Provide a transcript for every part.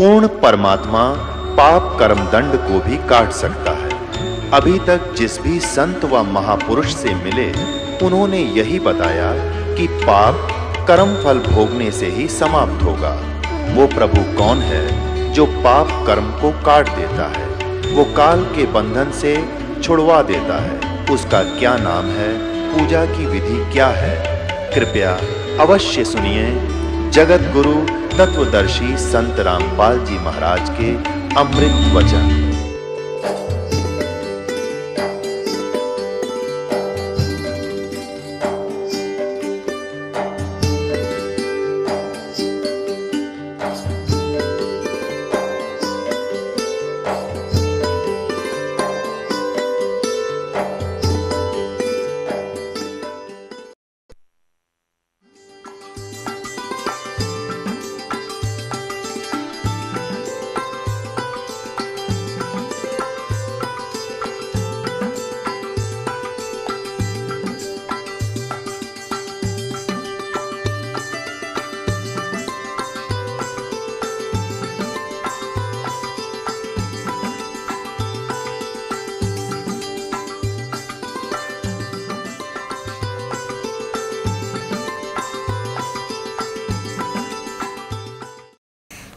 पूर्ण परमात्मा पाप कर्म दंड को भी काट सकता है। अभी तक जिस भी संत व महापुरुष से मिले उन्होंने यही बताया कि पाप कर्म फल भोगने से ही समाप्त होगा। वो प्रभु कौन है जो पाप कर्म को काट देता है, वो काल के बंधन से छुड़वा देता है। उसका क्या नाम है, पूजा की विधि क्या है? कृपया अवश्य सुनिए जगत गुरु तत्वदर्शी संत रामपाल जी महाराज के अमृत वचन।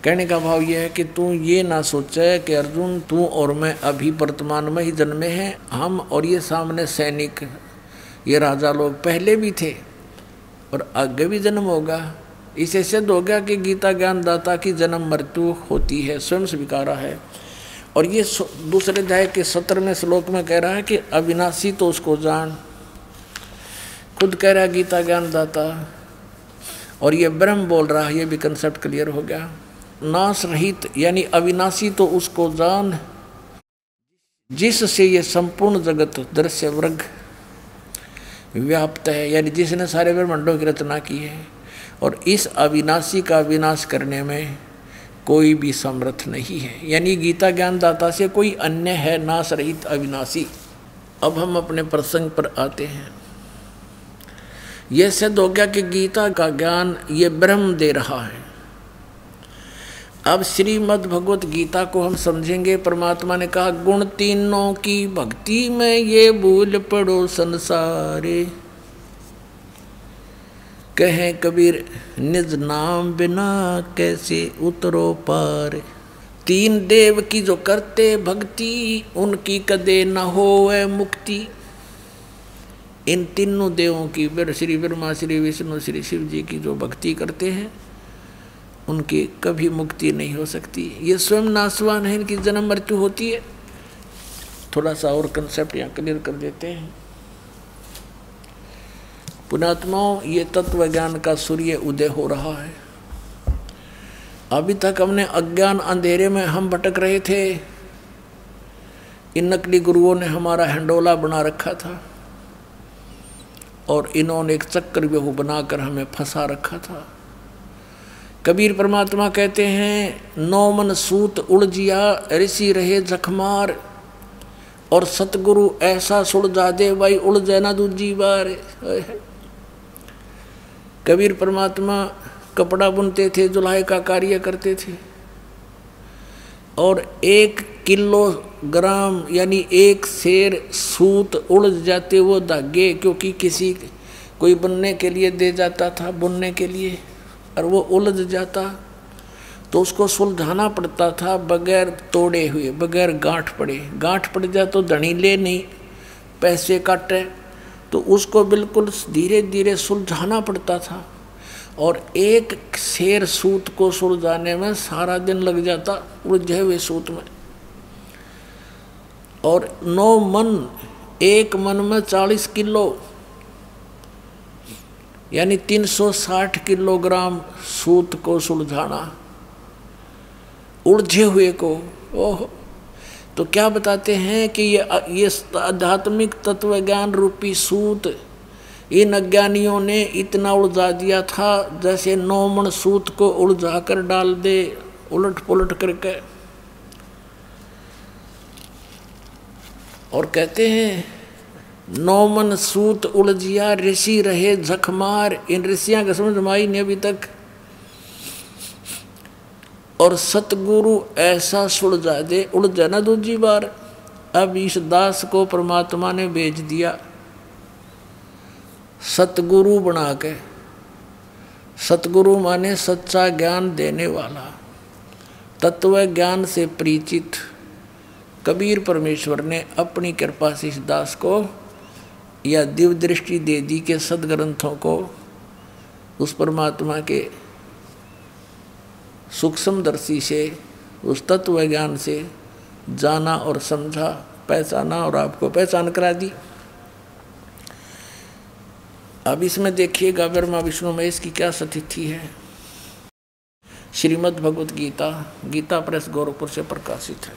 कहने का भाव यह है कि तू ये ना सोचे कि अर्जुन तू और मैं अभी वर्तमान में ही जन्मे हैं। हम और ये सामने सैनिक, ये राजा लोग पहले भी थे और आगे भी जन्म होगा। इसे सिद्ध हो गया कि गीता ज्ञानदाता की जन्म मृत्यु होती है, स्वयं स्वीकारा है। और ये दूसरे अध्याय के 17वें श्लोक में कह रहा है कि अविनाशी तो उसको जान, खुद कह रहा है गीता ज्ञानदाता। और ये ब्रह्म बोल रहा है, ये भी कंसेप्ट क्लियर हो गया। नाश रहित यानी अविनाशी तो उसको जान जिससे ये संपूर्ण जगत दृश्य वर्ग व्याप्त है, यानी जिसने सारे ब्रह्मांडों की रचना की है। और इस अविनाशी का विनाश करने में कोई भी समर्थ नहीं है, यानी गीता ज्ञानदाता से कोई अन्य है नाश रहित अविनाशी। अब हम अपने प्रसंग पर आते हैं। यह सिद्ध हो गया कि गीता का ज्ञान ये ब्रह्म दे रहा है। अब श्रीमद् भगवत गीता को हम समझेंगे। परमात्मा ने कहा गुण तीनों की भक्ति में ये भूल पड़ो संसारे, कहे कबीर निज नाम बिना कैसे उतरो पार। तीन देव की जो करते भक्ति उनकी कदे न होवे मुक्ति। इन तीनों देवों की, श्री ब्रह्मा श्री विष्णु श्री शिव जी की जो भक्ति करते हैं उनकी कभी मुक्ति नहीं हो सकती। ये स्वयं नाशवान है, इनकी जन्म मृत्यु होती है। थोड़ा सा और कंसेप्ट यहाँ क्लियर कर देते हैं। पुण्यात्माओं, ये तत्व ज्ञान का सूर्य उदय हो रहा है। अभी तक हमने अज्ञान अंधेरे में हम भटक रहे थे। इन नकली गुरुओं ने हमारा हंडोला बना रखा था और इन्होंने एक चक्रव्यूह बनाकर हमें फंसा रखा था। कबीर परमात्मा कहते हैं नौ मन सूत उलझिया ऋषि रहे जखमार, और सतगुरु ऐसा सुलझा दे भाई उलझे ना दूजी बार। कबीर परमात्मा कपड़ा बुनते थे, जुलाई का कार्य करते थे, और 1 किलोग्राम यानी 1 सेर सूत उलझ जाते वो धागे, क्योंकि किसी कोई बुनने के लिए दे जाता था, बुनने के लिए, और वो उलझ जाता तो उसको सुलझाना पड़ता था बगैर तोड़े हुए, बगैर गांठ पड़े। गांठ पड़ जाए तो धनी ले नहीं, पैसे काटे, तो उसको बिल्कुल धीरे धीरे सुलझाना पड़ता था। और 1 सेर सूत को सुलझाने में सारा दिन लग जाता उलझे हुए सूत में। और 9 मन, 1 मन में 40 किलो यानी 360 किलोग्राम सूत को सुलझाना, उलझे हुए को। ओह, तो क्या बताते हैं कि ये आध्यात्मिक तत्व ज्ञान रूपी सूत इन अज्ञानियों ने इतना उलझा दिया था जैसे 9 मन सूत को उलझा कर डाल दे उलट पुलट करके। और कहते हैं 9 मन सूत उलझिया ऋषि रहे झकमार। इन ऋषियां का समझ में आई नहीं अभी तक। और सतगुरु ऐसा सुलझा दे, उड़ जाना दूसरी बार। अब इस दास को परमात्मा ने भेज दिया सतगुरु बना के। सतगुरु माने सच्चा ज्ञान देने वाला, तत्व ज्ञान से परिचित। कबीर परमेश्वर ने अपनी कृपा से इस दास को या दिव्य दृष्टि दे दी के सदग्रंथों को उस परमात्मा के सूक्ष्मदर्शी से, उस तत्व ज्ञान से जाना और समझा, पहचाना और आपको पहचान करा दी। अब इसमें देखिएगा ब्रह्मा विष्णु महेश की क्या स्थिति है। श्रीमद् भगवत गीता, गीता प्रेस गोरखपुर से प्रकाशित है।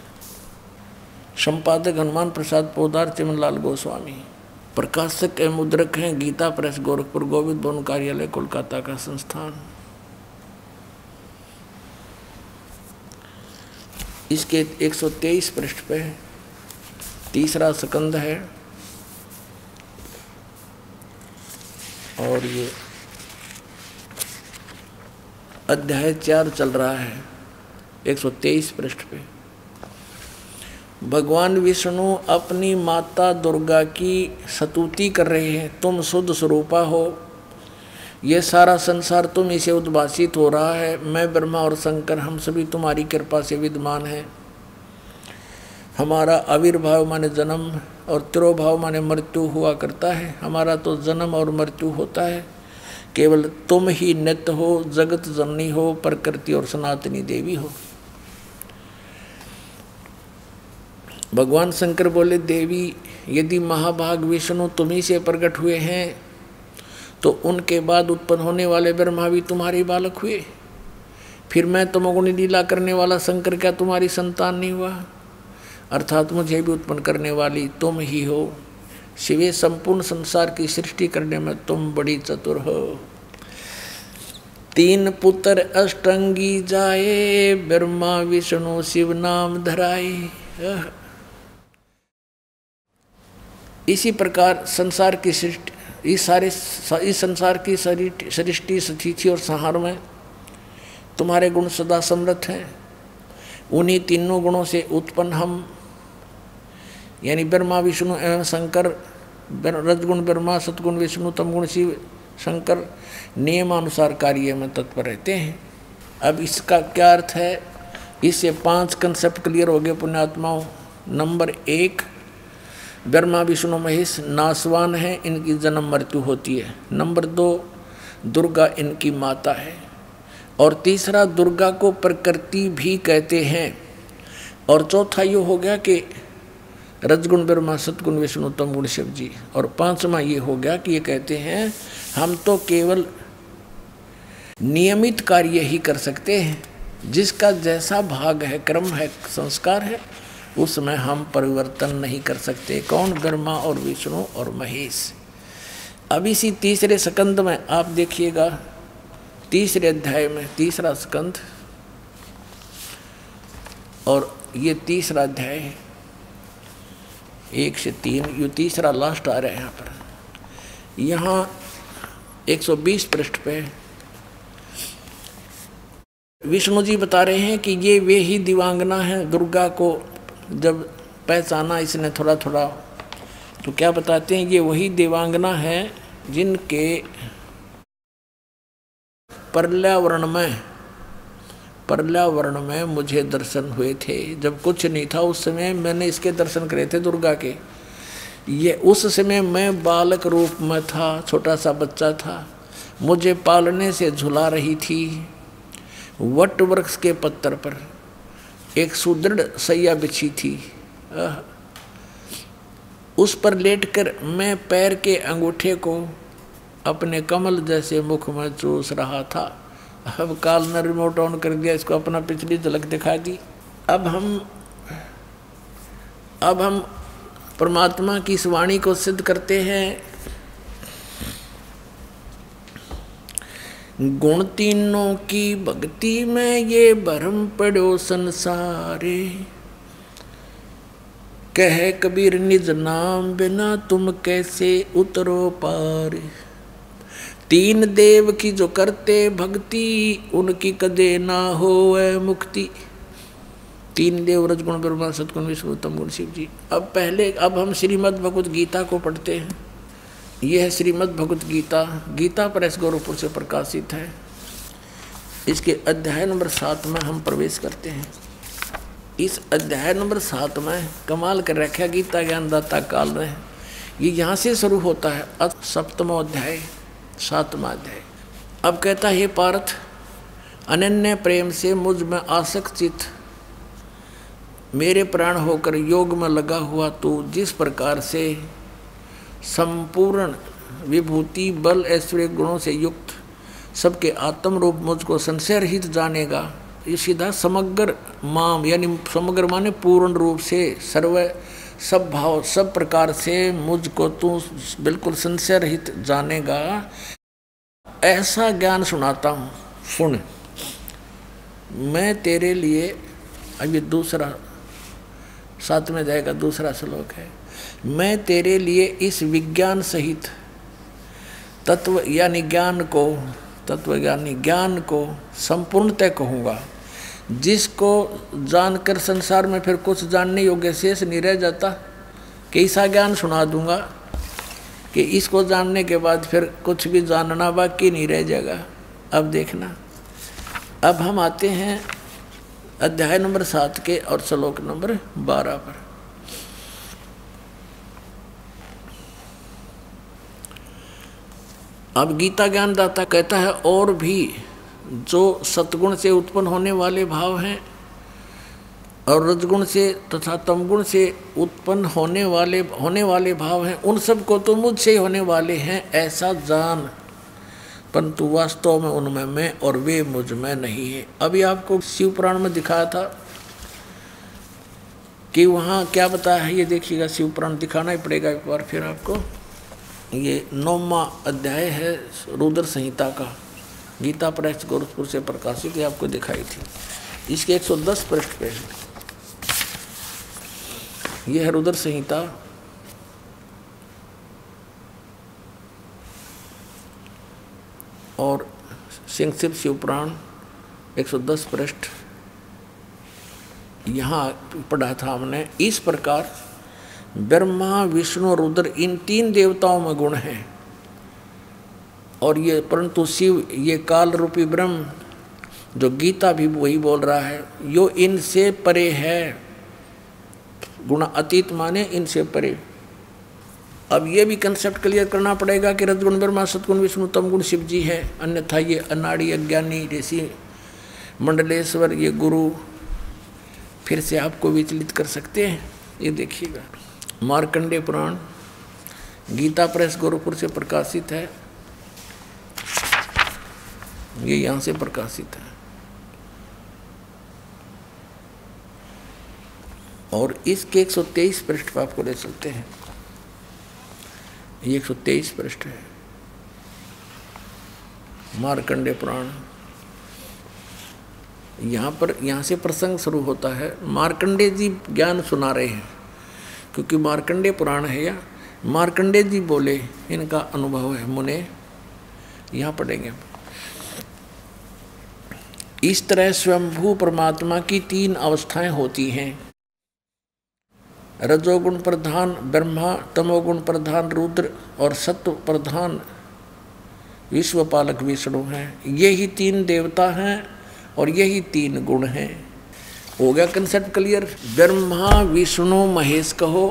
संपादक हनुमान प्रसाद पोदार, चिमनलाल गोस्वामी। प्रकाशक एवं मुद्रक हैं गीता प्रेस गोरखपुर, गोविंद भवन कार्यालय कोलकाता का संस्थान। इसके 123 पृष्ठ पे तीसरा स्कंद है और ये अध्याय 4 चल रहा है। 123 पृष्ठ पे भगवान विष्णु अपनी माता दुर्गा की स्तुति कर रहे हैं। तुम शुद्ध स्वरूपा हो, ये सारा संसार तुम इसे उद्भासित हो रहा है। मैं ब्रह्मा और शंकर हम सभी तुम्हारी कृपा से विद्यमान हैं। हमारा आविर्भाव माने जन्म और तिरोभाव माने मृत्यु हुआ करता है। हमारा तो जन्म और मृत्यु होता है, केवल तुम ही नित्य हो, जगत जननी हो, प्रकृति और सनातनी देवी हो। भगवान शंकर बोले, देवी यदि महाभाग विष्णु तुम्ही से प्रकट हुए हैं तो उनके बाद उत्पन्न होने वाले ब्रह्मा भी तुम्हारे बालक हुए। फिर मैं तमोगुणी लीला करने वाला शंकर क्या तुम्हारी संतान नहीं हुआ? अर्थात मुझे भी उत्पन्न करने वाली तुम ही हो। शिवे संपूर्ण संसार की सृष्टि करने में तुम बड़ी चतुर हो। 3 पुत्र अष्टंगी जाए, ब्रह्मा विष्णु शिव नाम धराए। इसी प्रकार संसार की सृष्टि, इस संसार की सृष्टि स्थिति और संहार में तुम्हारे गुण सदा समृद्ध हैं। उन्हीं तीनों गुणों से उत्पन्न हम यानी ब्रह्मा विष्णु एवं शंकर, रजगुण ब्रह्मा, सतगुण विष्णु, तमगुण शिव शंकर नियमानुसार कार्य में तत्पर रहते हैं। अब इसका क्या अर्थ है? इससे 5 कंसेप्ट क्लियर हो गए पुण्यात्माओं। नंबर 1, ब्रह्मा विष्णु महेश नासवान है, इनकी जन्म मृत्यु होती है। नंबर 2, दुर्गा इनकी माता है। और तीसरा, दुर्गा को प्रकृति भी कहते हैं। और चौथा ये हो गया कि रजगुण ब्रह्मा, सतगुण विष्णु, तमगुण शिव जी। और 5वां ये हो गया कि ये कहते हैं हम तो केवल नियमित कार्य ही कर सकते हैं, जिसका जैसा भाग है, क्रम है, संस्कार है, उसमें हम परिवर्तन नहीं कर सकते। कौन? ब्रह्मा और विष्णु और महेश। अब इसी तीसरे स्कंद में आप देखिएगा, तीसरे अध्याय में तीसरा स्कंद और ये तीसरा अध्याय है 1 से 3, ये तीसरा लास्ट आ रहा है यहाँ पर। यहाँ 120 पृष्ठ पे विष्णु जी बता रहे हैं कि ये वे ही दिवांगना है। दुर्गा को जब पहचाना इसने थोड़ा थोड़ा तो क्या बताते हैं, ये वही देवांगना है जिनके पर्यावरण में मुझे दर्शन हुए थे। जब कुछ नहीं था उस समय मैंने इसके दर्शन करे थे, दुर्गा के। ये उस समय मैं बालक रूप में था, छोटा सा बच्चा था। मुझे पालने से झुला रही थी। वट वृक्ष के पत्तर पर एक सुदृढ़ सैया बिछी थी। उस पर लेटकर मैं पैर के अंगूठे को अपने कमल जैसे मुख में चूस रहा था। अब काल ने रिमोट ऑन कर दिया, इसको अपना पिछली झलक दिखा दी। अब हम परमात्मा की इस वाणी को सिद्ध करते हैं। गुण तीनों की भक्ति में ये भरम पड़ो संसारे, कह कबीर निज नाम बिना तुम कैसे उतरो पार। तीन देव की जो करते भक्ति उनकी कदे ना होवे मुक्ति। तीन देव रजगुण ब्रह्मा सतगुण विष्णु तम गुण शिव जी। अब हम श्रीमद् भगवत गीता को पढ़ते हैं। यह है श्रीमद् भगवत गीता, गीता प्रेस गोरखपुर से प्रकाशित है। इसके अध्याय नंबर 7 में हम प्रवेश करते हैं। इस अध्याय नंबर 7 में कमाल कर रखा गीता ज्ञानदाता काल में। ये यहाँ से शुरू होता है 7वां अध्याय 7वां अध्याय। अब कहता है, हे पार्थ, अनन्य प्रेम से मुझ में आसक्त चित्त मेरे प्राण होकर योग में लगा हुआ तू जिस प्रकार से संपूर्ण विभूति बल ऐश्वर्य गुणों से युक्त सबके आत्म रूप मुझको संशय रहित जानेगा। ये सीधा समग्र माम यानी समग्र माने पूर्ण रूप से सर्व सब भाव सब प्रकार से मुझको तू बिल्कुल संशय रहित जानेगा, ऐसा ज्ञान सुनाता हूँ। सुन, मैं तेरे लिए, अब ये दूसरा 7वें अध्याय का दूसरा श्लोक है, मैं तेरे लिए इस विज्ञान सहित तत्व यानी ज्ञान को, तत्व ज्ञानी ज्ञान को संपूर्णतः कहूँगा, जिसको जानकर संसार में फिर कुछ जानने योग्य शेष नहीं रह जाता। कि ऐसा ज्ञान सुना दूंगा कि इसको जानने के बाद फिर कुछ भी जानना बाकी नहीं रह जाएगा। अब देखना, अब हम आते हैं अध्याय नंबर 7 के और श्लोक नंबर 12 पर। अब गीता ज्ञानदाता कहता है, और भी जो सतगुण से उत्पन्न होने वाले भाव हैं और रजगुण से तथा तमगुण से उत्पन्न होने वाले भाव हैं, उन सब को तो मुझसे ही होने वाले हैं ऐसा जान, परंतु वास्तव में उनमें मैं और वे मुझ में नहीं है। अभी आपको शिव पुराण में दिखाया था कि वहाँ क्या बताया है, ये देखिएगा। शिव पुराण दिखाना ही पड़ेगा एक बार फिर आपको। ये 9वां अध्याय है रुद्र संहिता का, गीता प्रेस गोरखपुर से प्रकाशित, आपको दिखाई थी। इसके 110 पृष्ठ पे है। यह है रुद्र संहिता, और सिंह शिव पुराण 110 पृष्ठ यहाँ पढ़ा था हमने। इस प्रकार ब्रह्मा विष्णु रुद्र इन 3 देवताओं में गुण हैं, और ये परंतु शिव ये काल रूपी ब्रह्म, जो गीता भी वही बोल रहा है, यो इनसे परे है। गुण अतीत माने इनसे परे। अब ये भी कंसेप्ट क्लियर करना पड़ेगा कि रजगुण ब्रह्मा सतगुण विष्णु तमगुण शिव जी है, अन्यथा ये अनाड़ी अज्ञानी ऋषि मंडलेश्वर ये गुरु फिर से आपको विचलित कर सकते हैं। ये देखिएगा, मार्कंडेय पुराण गीता प्रेस गोरखपुर से प्रकाशित है, ये यहाँ से प्रकाशित है। और इसके 123 पृष्ठ पर आपको ले चलते हैं। ये 123 पृष्ठ है मार्कंडेय पुराण। यहाँ से प्रसंग शुरू होता है। मार्कंडेय जी ज्ञान सुना रहे हैं, क्योंकि मार्कंडेय पुराण है, या मार्कंडेय जी बोले, इनका अनुभव है मुने। यहाँ पढ़ेंगे। इस तरह स्वयंभू परमात्मा की 3 अवस्थाएं होती हैं। रजोगुण प्रधान ब्रह्मा, तमोगुण प्रधान रुद्र और सत्व प्रधान विश्वपालक विष्णु हैं। यही 3 देवता हैं और यही 3 गुण हैं। हो गया कंसेप्ट क्लियर। ब्रह्मा विष्णु महेश कहो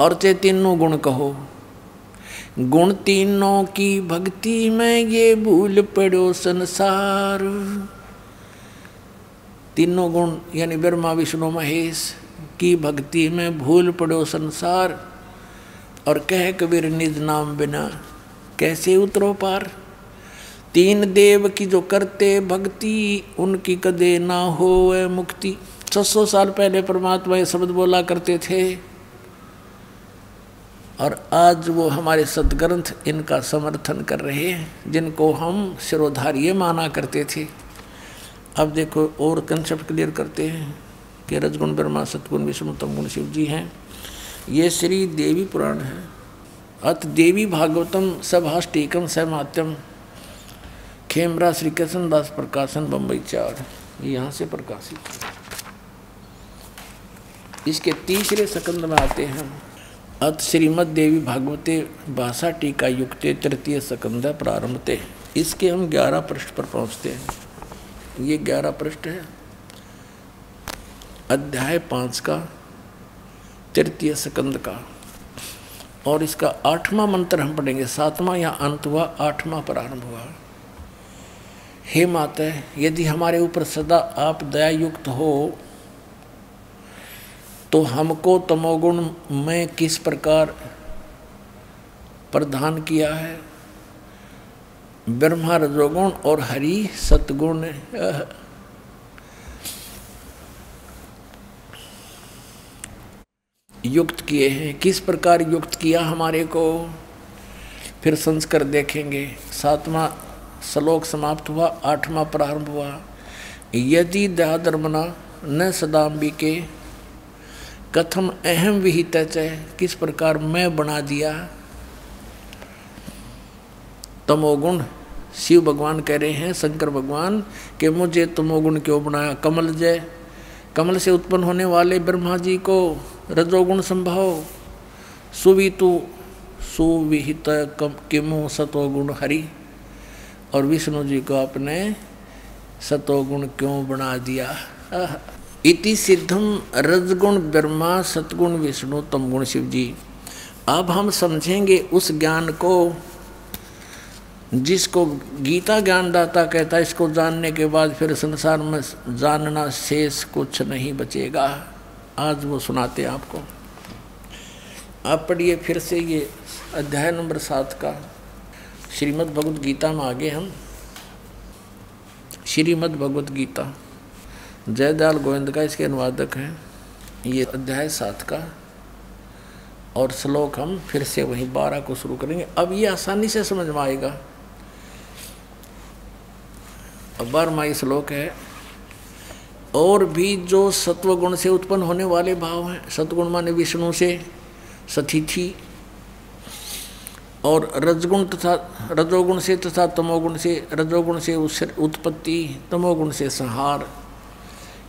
और ते तीनों गुण कहो। गुण तीनों की भक्ति में ये भूल पड़ो संसार। तीनों गुण यानी ब्रह्मा विष्णु महेश की भक्ति में भूल पड़ो संसार, और कह कबीर निज नाम बिना कैसे उतरो पार। 3 देव की जो करते भक्ति उनकी कदे ना होवे मुक्ति। 600 साल पहले परमात्मा ये शब्द बोला करते थे, और आज वो हमारे सदग्रंथ इनका समर्थन कर रहे हैं, जिनको हम शिरोधार्य माना करते थे। अब देखो और कंसेप्ट क्लियर करते हैं कि रजगुण ब्रह्मा सतगुण विष्णु तमगुण शिव जी हैं। ये श्री देवी पुराण है, अत देवी भागवतम सभाष्टीकम सहमात्यम खेमरा श्री कृष्ण दास प्रकाशन बम्बई 4, यहाँ से प्रकाशित है। इसके तीसरे सकंद में आते हैं। अत श्रीमद देवी भागवते भाषा टीका युक्ते तृतीय सकंद प्रारंभते। इसके हम 11 पृष्ठ पर पहुँचते हैं। ये 11 पृष्ठ है अध्याय 5 का तृतीय सकंद का, और इसका 8वां मंत्र हम पढ़ेंगे। 7वां या अंत हुआ, 8वां प्रारंभ हुआ। हे माता, यदि हमारे ऊपर सदा आप दया युक्त हो तो हमको तमोगुण में किस प्रकार प्रदान किया है। ब्रह्मा रजोगुण और हरि सतगुण युक्त किए हैं। किस प्रकार युक्त किया हमारे को, फिर संस्कार देखेंगे। 7वां श्लोक समाप्त हुआ, 8वां प्रारंभ हुआ। यदि दयाधर्मना न सदाम्बिके कथम अहम विहित, किस प्रकार मैं बना दिया तमोगुण। शिव भगवान कह रहे हैं, शंकर भगवान, कि मुझे तमोगुण क्यों बनाया। कमल जय, कमल से उत्पन्न होने वाले ब्रह्मा जी को रजोगुण संभव, सुवितु सुविहित किमु सतोगुण हरि, और विष्णु जी को आपने सतोगुण क्यों बना दिया। इति सिद्धम रजगुण ब्रह्मा सतगुण विष्णु तमगुण शिव जी। अब हम समझेंगे उस ज्ञान को जिसको गीता ज्ञानदाता कहता है। इसको जानने के बाद फिर संसार में जानना शेष कुछ नहीं बचेगा। आज वो सुनाते हैं आपको। आप पढ़िए फिर से ये अध्याय नंबर 7 का श्रीमद् भगवद गीता में। आगे हम श्रीमद् भगवद गीता जयदयाल गोविंद का इसके अनुवादक हैं। ये अध्याय 7 का और श्लोक हम फिर से वही 12 को शुरू करेंगे। अब ये आसानी से समझ में आएगा। अब 12वां श्लोक है। और भी जो सत्वगुण से उत्पन्न होने वाले भाव हैं, सत्गुण माने विष्णु से सतिथि, और रजगुण तथा रजोगुण से तथा तमोगुण से, रजोगुण से उत्पत्ति, तमोगुण से संहार,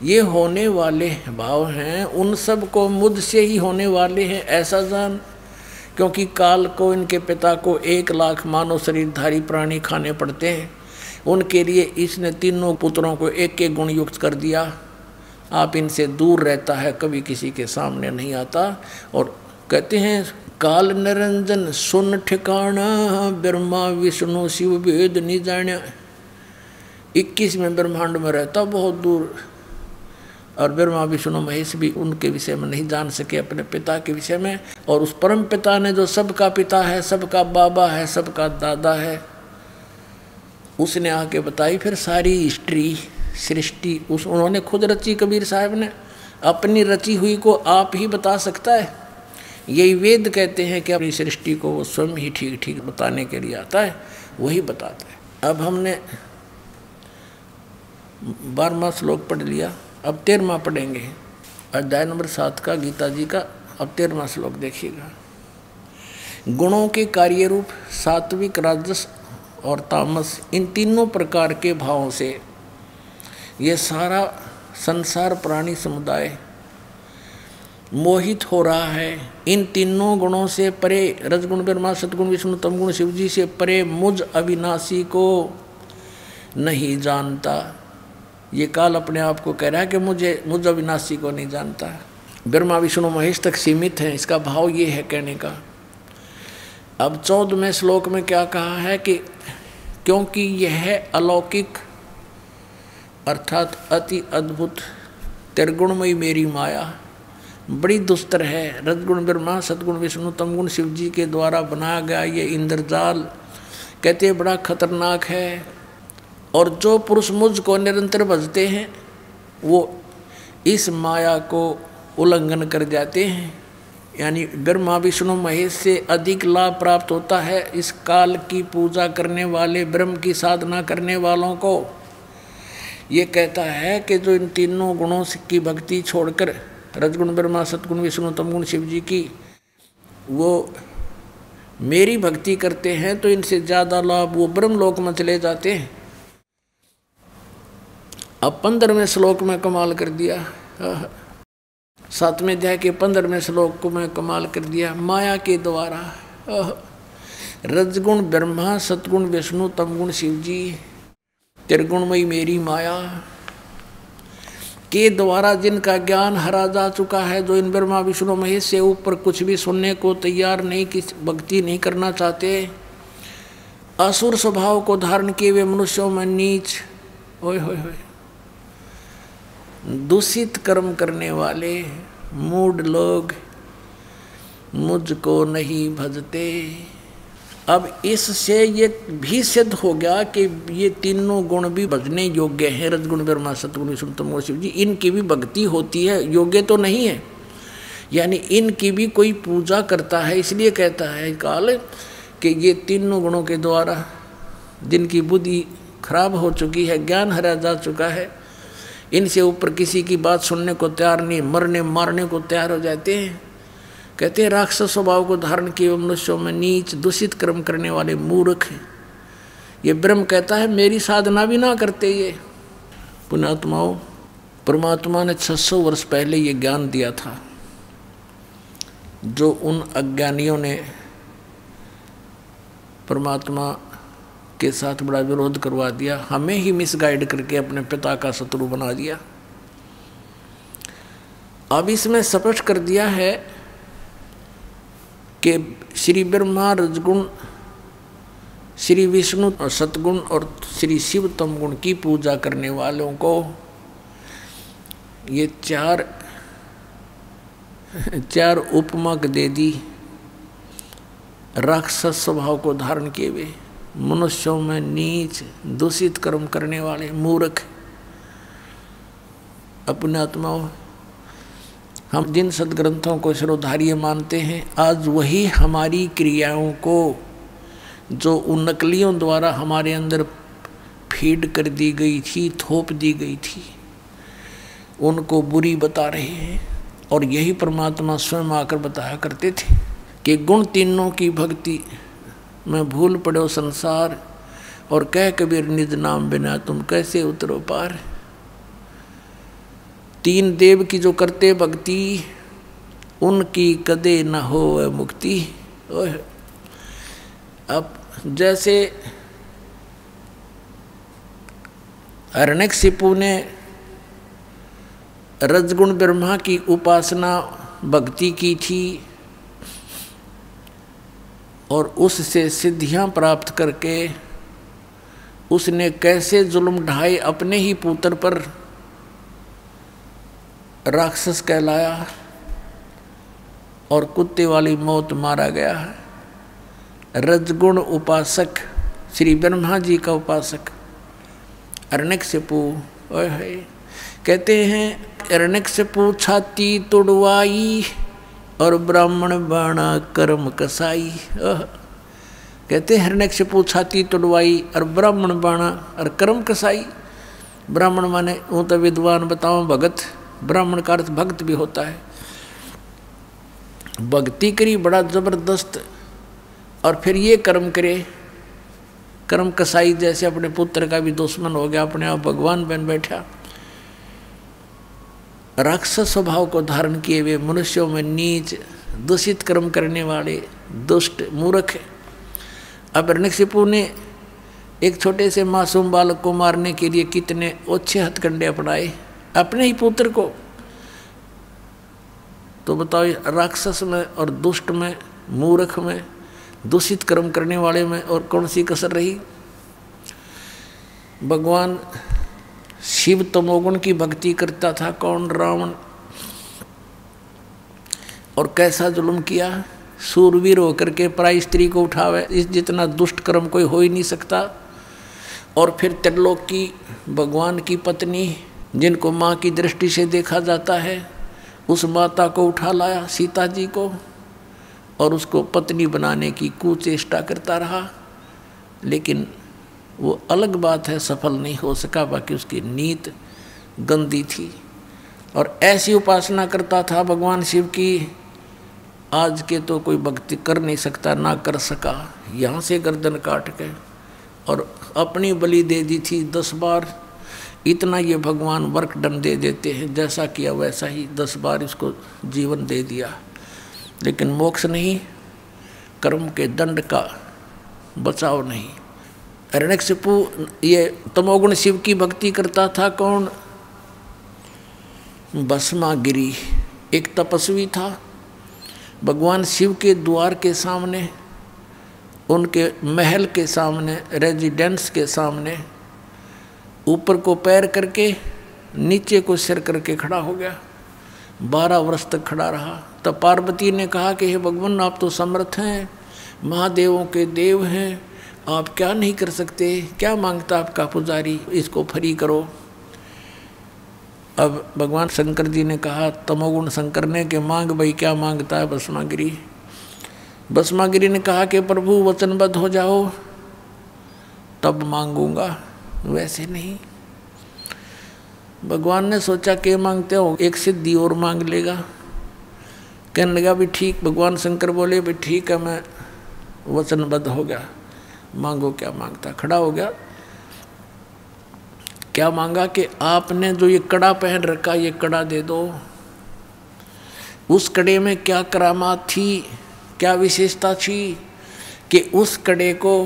ये होने वाले भाव हैं। उन सब को मुझ से ही होने वाले हैं ऐसा जान, क्योंकि काल को इनके पिता को 1 लाख मानव शरीरधारी प्राणी खाने पड़ते हैं। उनके लिए इसने तीनों पुत्रों को एक एक गुण युक्त कर दिया। आप इनसे दूर रहता है, कभी किसी के सामने नहीं आता। और कहते हैं काल निरंजन सुन ठिकाना, ब्रह्मा विष्णु शिव वेद नहीं जाना। 21वें ब्रह्मांड में रहता बहुत दूर, और ब्रह्मा विष्णु महेश भी उनके विषय में नहीं जान सके, अपने पिता के विषय में। और उस परम पिता ने जो सबका पिता है, सबका बाबा है, सबका दादा है, उसने आके बताई फिर सारी हिस्ट्री सृष्टि। उन्होंने खुद रची। कबीर साहब ने अपनी रची हुई को आप ही बता सकता है। यही वेद कहते हैं कि अपनी सृष्टि को वो स्वयं ही ठीक ठीक बताने के लिए आता है, वही बताता है। अब हमने 12वां श्लोक पढ़ लिया, अब 13वां पढ़ेंगे। अध्याय नंबर 7 का गीता जी का। अब 13वां श्लोक देखिएगा। गुणों के कार्य रूप सात्विक, राजस और तामस, इन तीनों प्रकार के भावों से ये सारा संसार प्राणी समुदाय मोहित हो रहा है। इन तीनों गुणों से परे, रजगुण ब्रह्मा सतगुण विष्णु तमगुण शिव जी से परे मुझ अविनाशी को नहीं जानता। ये काल अपने आप को कह रहा है कि मुझ अविनाशी को नहीं जानता। ब्रह्मा विष्णु महेश तक सीमित है, इसका भाव ये है कहने का। अब 14वें श्लोक में क्या कहा है कि क्योंकि यह अलौकिक अर्थात अति अद्भुत त्रिगुणमयी मेरी माया बड़ी दुस्तर है। रजगुण ब्रह्मा सतगुण विष्णु तमगुण शिव जी के द्वारा बनाया गया ये इंद्रजाल कहते बड़ा खतरनाक है। और जो पुरुष मुझ को निरंतर भजते हैं वो इस माया को उल्लंघन कर जाते हैं। यानी ब्रह्मा विष्णु महेश से अधिक लाभ प्राप्त होता है इस काल की पूजा करने वाले, ब्रह्म की साधना करने वालों को। ये कहता है कि जो इन तीनों गुणों की भक्ति छोड़कर रजगुण ब्रह्मा सतगुण विष्णु तमगुण शिव जी की वो मेरी भक्ति करते हैं तो इनसे ज्यादा लाभ वो ब्रह्मलोक में चले जाते हैं। अब 15वें श्लोक में कमाल कर दिया, 7वें अध्याय के 15वें श्लोक को मैं कमाल कर दिया। माया के द्वारा रजगुण ब्रह्मा, सतगुण विष्णु, तमगुण शिव जी, त्रिगुणमयी मेरी माया के द्वारा जिनका ज्ञान हरा जा चुका है, जो इन ब्रह्मा विष्णु महेश से ऊपर कुछ भी सुनने को तैयार नहीं, किस भक्ति नहीं करना चाहते, असुर स्वभाव को धारण किए वे मनुष्यों में नीच, ओए होए होए, दूषित कर्म करने वाले मूढ़ लोग मुझको नहीं भजते। अब इससे ये भी सिद्ध हो गया कि ये तीनों गुण भी भजने योग्य हैं, रजगुण ब्रह्मा, सतगुण विष्णु, तमगुण शिव जी, इनकी भी भक्ति होती है, योग्य तो नहीं है, यानी इनकी भी कोई पूजा करता है। इसलिए कहता है काल कि ये तीनों गुणों के द्वारा जिनकी बुद्धि खराब हो चुकी है, ज्ञान हरा जा चुका है, इनसे ऊपर किसी की बात सुनने को तैयार नहीं, मरने मारने को तैयार हो जाते हैं। कहते हैं राक्षस स्वभाव को धारण किए मनुष्यों में नीच, दूषित कर्म करने वाले मूर्ख हैं। ये ब्रह्म कहता है मेरी साधना भी ना करते ये पुण्यात्माओं। परमात्मा ने 600 वर्ष पहले ये ज्ञान दिया था, जो उन अज्ञानियों ने परमात्मा के साथ बड़ा विरोध करवा दिया, हमें ही मिसगाइड करके अपने पिता का शत्रु बना दिया। अब इसमें स्पष्ट कर दिया है कि श्री ब्रह्मा रजगुण, श्री विष्णु और सतगुण और श्री शिव तमगुण की पूजा करने वालों को ये चार उपमा दे दी। राक्षस स्वभाव को धारण किए हुए मनुष्यों में नीच, दूषित कर्म करने वाले मूर्ख। अपने आत्माओं, हम जिन सदग्रंथों को सर्वधार्य मानते हैं, आज वही हमारी क्रियाओं को जो उन नकलियों द्वारा हमारे अंदर फीड कर दी गई थी, थोप दी गई थी, उनको बुरी बता रहे हैं। और यही परमात्मा स्वयं आकर बताया करते थे कि गुण तीनों की भक्ति में भूल पड़ो संसार, और कह कबीर निज नाम बिना तुम कैसे उतरो पार। तीन देव की जो करते भक्ति, उनकी कदे न हो मुक्ति। अब जैसे हिरण्यकशिपु ने रजगुण ब्रह्मा की उपासना भक्ति की थी और उससे सिद्धियां प्राप्त करके उसने कैसे जुल्म ढाए अपने ही पुत्र पर, राक्षस कहलाया और कुत्ते वाली मौत मारा गया। रजगुण उपासक श्री ब्रह्मा जी का उपासक हिरण्यकशिपु कहते हैं, हिरण्यकशिपु छाती तुड़वाई और ब्राह्मण बाणा कर्म कसाई। कहते हैं हिरण्यकशिपु छाती तुड़वाई और ब्राह्मण बाणा और कर्म कसाई। ब्राह्मण माने वो तो विद्वान बताओ भगत, ब्राह्मण का अर्थ भक्त भी होता है। भक्ति करी बड़ा जबरदस्त और फिर ये कर्म करे, कर्म कसाई जैसे अपने पुत्र का भी दुश्मन हो गया, अपने आप भगवान बन बैठा। राक्षस स्वभाव को धारण किए हुए मनुष्यों में नीच, दूषित कर्म करने वाले दुष्ट मूर्ख। अब हिरण्यकशिपु ने एक छोटे से मासूम बालक को मारने के लिए कितने ओछे हथकंडे अपनाए, अपने ही पुत्र को। तो बताओ राक्षस में और दुष्ट में, मूर्ख में, दूषित कर्म करने वाले में और कौन सी कसर रही। भगवान शिव तमोगुण की भक्ति करता था कौन? रावण। और कैसा जुल्म किया, सूरवीर होकर के पराई स्त्री को उठावे, इस जितना दुष्ट कर्म कोई हो ही नहीं सकता। और फिर त्रिलोक की भगवान की पत्नी, जिनको माँ की दृष्टि से देखा जाता है, उस माता को उठा लाया, सीता जी को, और उसको पत्नी बनाने की कुचेष्टा करता रहा। लेकिन वो अलग बात है, सफल नहीं हो सका, बाकी उसकी नीत गंदी थी। और ऐसी उपासना करता था भगवान शिव की आज के तो कोई भक्ति कर नहीं सकता, ना कर सका। यहाँ से गर्दन काट के और अपनी बलि दे दी थी 10 बार। इतना ये भगवान वर्क दंड दे देते हैं, जैसा किया वैसा ही 10 बार इसको जीवन दे दिया। लेकिन मोक्ष नहीं, कर्म के दंड का बचाव नहीं। हिरण्यकशिपु ये तमोगुण शिव की भक्ति करता था। कौन? भस्मागिरी एक तपस्वी था। भगवान शिव के द्वार के सामने, उनके महल के सामने, रेजिडेंस के सामने ऊपर को पैर करके नीचे को सिर करके खड़ा हो गया। 12 वर्ष तक खड़ा रहा। तब पार्वती ने कहा कि हे भगवान, आप तो समर्थ हैं, महादेवों के देव हैं, आप क्या नहीं कर सकते? क्या मांगता आपका पुजारी? इसको फ्री करो। अब भगवान शंकर जी ने कहा, तमोगुण शंकर ने, कि मांग भाई, क्या मांगता है भस्मागिरी? भस्मागिरी ने कहा कि प्रभु वचनबद्ध हो जाओ तब मांगूंगा, वैसे नहीं। भगवान ने सोचा कि मांगते हो, एक सिद्धि और मांग लेगा। कहने लगा भी ठीक। भगवान शंकर बोले भी ठीक है, मैं वचनबद्ध हो गया, मांगो क्या मांगता। खड़ा हो गया। क्या मांगा कि आपने जो ये कड़ा पहन रखा, ये कड़ा दे दो। उस कड़े में क्या करामात थी, क्या विशेषता थी कि उस कड़े को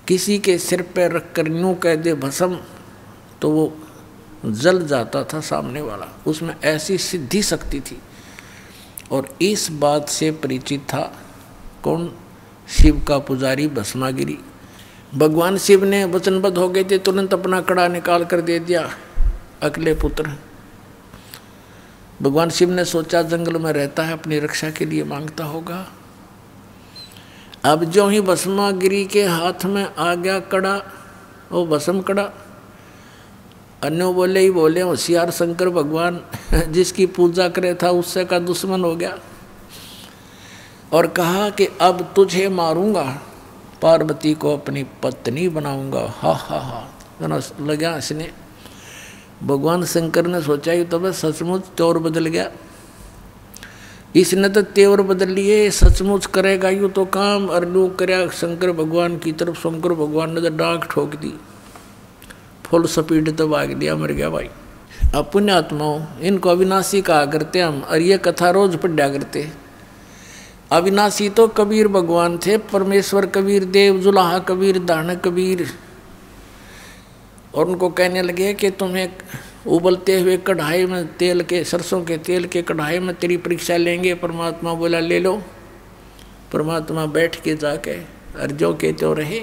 किसी के सिर पर रख कर यूँ कह दे भस्म, तो वो जल जाता था सामने वाला। उसमें ऐसी सिद्धि शक्ति थी। और इस बात से परिचित था कौन? शिव का पुजारी भस्मागिरी। भगवान शिव ने वचनबद्ध हो गए थे, तुरंत अपना कड़ा निकाल कर दे दिया अगले पुत्र। भगवान शिव ने सोचा जंगल में रहता है, अपनी रक्षा के लिए मांगता होगा। अब जो ही भस्मागिरी के हाथ में आ गया कड़ा, वो भस्म कड़ा, अन्यों बोले ही बोले, होशियार शंकर भगवान जिसकी पूजा करे था उससे का दुश्मन हो गया। और कहा कि अब तुझे मारूंगा, पार्वती को अपनी पत्नी बनाऊंगा। हा हा हा लगा इसने। भगवान शंकर ने सोचा ही तो बस सचमुच तेवर बदल गया। इसने तो तेवर बदल लिए, सचमुच करेगा यूँ तो काम। और यूँ कर शंकर भगवान की तरफ। शंकर भगवान ने तो डांक ठोक दी, फुल स्पीड तो भाग दिया, मर गया भाई। अब पुण्यात्माओं, इनको अविनाशी कहा करते हम, और ये कथा रोज पढ़ा करते। अविनाशी तो कबीर भगवान थे, परमेश्वर कबीर देव, जुलाहा कबीर, दान कबीर। और उनको कहने लगे कि तुम्हें उबलते हुए कढ़ाई में तेल के, सरसों के तेल के कढ़ाई में तेरी परीक्षा लेंगे। परमात्मा बोला ले लो। परमात्मा बैठ के जाके और जो के तो रहे।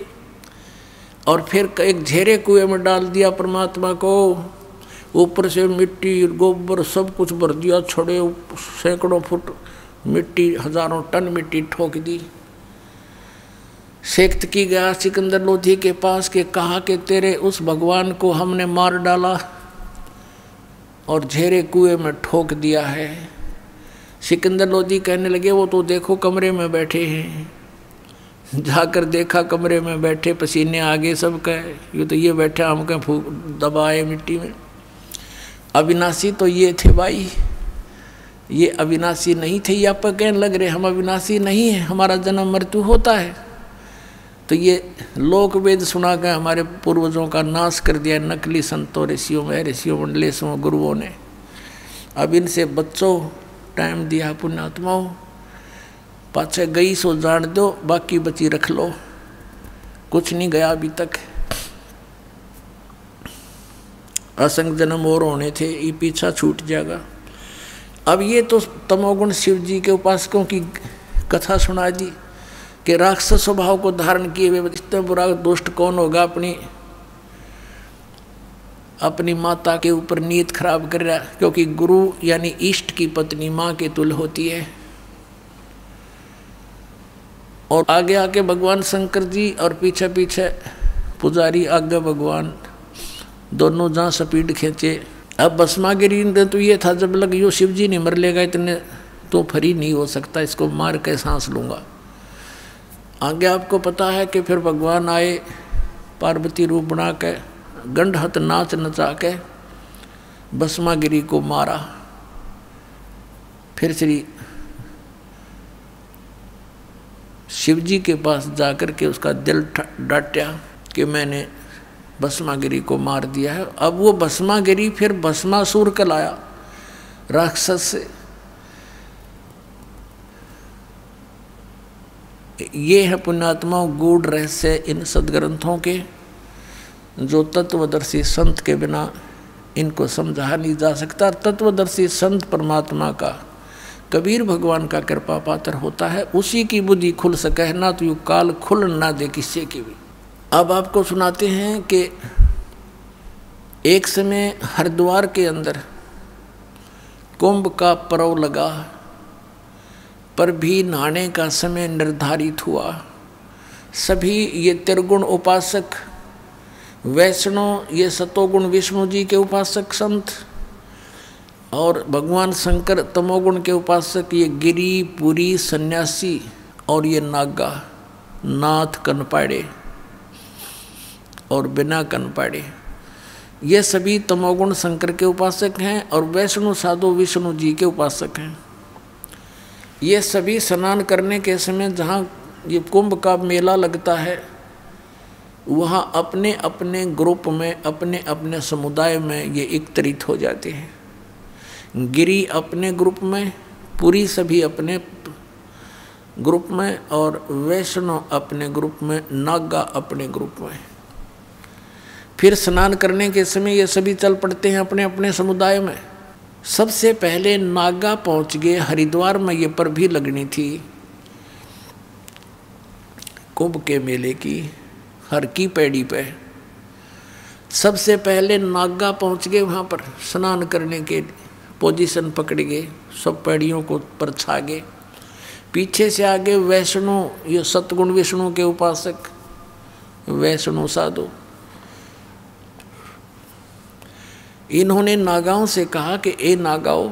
और फिर एक झेरे कुएं में डाल दिया परमात्मा को। ऊपर से मिट्टी गोबर सब कुछ भर दिया, छड़े सैकड़ों फुट मिट्टी, हजारों टन मिट्टी ठोक दी। सेक्त की गया सिकंदर लोधी के पास के, कहा कि तेरे उस भगवान को हमने मार डाला और झेरे कुएं में ठोक दिया है। सिकंदर लोधी कहने लगे वो तो देखो कमरे में बैठे हैं। जाकर देखा कमरे में बैठे, पसीने आगे सब कहे, ये बैठे हम कहें फूक दबाए मिट्टी में। अविनाशी तो ये थे भाई, ये अविनाशी नहीं थे। ये आप कहने लग रहे हम अविनाशी नहीं है, हमारा जन्म मृत्यु होता है। तो ये लोक वेद सुना कर हमारे पूर्वजों का नाश कर दिया नकली संतों, ऋषियों में, ऋषियों मंडलेशों, गुरुओं ने। अब इनसे बच्चों टाइम दिया पुण्यात्माओं, पाछे गई सो जान दो, बाकी बची रख लो। कुछ नहीं गया अभी तक। असंग जन्म और होने थे, ये पीछा छूट जाएगा। अब ये तो तमोगुण शिव जी के उपासकों की कथा सुना दी कि राक्षस स्वभाव को धारण किए हुए इतना बुरा दुष्ट कौन होगा, अपनी माता के ऊपर नीयत खराब कर रहा। क्योंकि गुरु यानी इष्ट की पत्नी माँ के तुल्य होती है। और आगे आके भगवान शंकर जी और पीछे पीछे पुजारी, आगे भगवान, दोनों जहाँ स्पीड खींचे। अब भस्मागिरी ने तो ये था जब लग यो शिव जी नहीं मर लेगा इतने तो फ्री नहीं हो सकता, इसको मार के सांस लूँगा। आगे आपको पता है कि फिर भगवान आए पार्वती रूप बना के, गंडहत नाच नचा के भस्मागिरी को मारा। फिर श्री शिव जी के पास जाकर के उसका दिल डांटा कि मैंने भस्मागिरी को मार दिया है। अब वो भस्मागिरी फिर भस्मासुर कहलाया, राक्षस से। ये है पुण्यात्माओं गूढ़ रहस्य इन सदग्रंथों के, जो तत्वदर्शी संत के बिना इनको समझा नहीं जा सकता। तत्वदर्शी संत परमात्मा का, कबीर भगवान का कृपा पात्र होता है, उसी की बुद्धि खुल सके, ना तो यू काल खुल ना दे किसी की भी। अब आपको सुनाते हैं कि एक समय हरिद्वार के अंदर कुंभ का पर्व लगा, पर भी नहाने का समय निर्धारित हुआ। सभी ये त्रिगुण उपासक वैष्णव, ये सतोगुण विष्णु जी के उपासक संत, और भगवान शंकर तमोगुण के उपासक ये गिरी पुरी सन्यासी, और ये नागा नाथ कनपाड़े और बिना कनपाड़े, ये सभी तमोगुण शंकर के उपासक हैं, और वैष्णु साधु विष्णु जी के उपासक हैं। ये सभी स्नान करने के समय जहाँ ये कुंभ का मेला लगता है, वहाँ अपने अपने ग्रुप में, अपने अपने समुदाय में ये एकत्रित हो जाते हैं। गिरी अपने ग्रुप में, पुरी सभी अपने ग्रुप में, और वैष्णव अपने ग्रुप में, नागा अपने ग्रुप में। फिर स्नान करने के समय ये सभी चल पड़ते हैं अपने अपने समुदाय में। सबसे पहले नागा पहुंच गए हरिद्वार में, ये पर भी लगनी थी कुंभ के मेले की, हर की पैड़ी पे। सबसे पहले नागा पहुंच गए वहाँ पर स्नान करने के, पोजीशन पकड़ गए, सब पैड़ियों को पर छा गए। पीछे से आगे वैष्णु, ये सतगुण विष्णु के उपासक वैष्णु साधु, इन्होंने नागाओं से कहा कि ए नागाओं,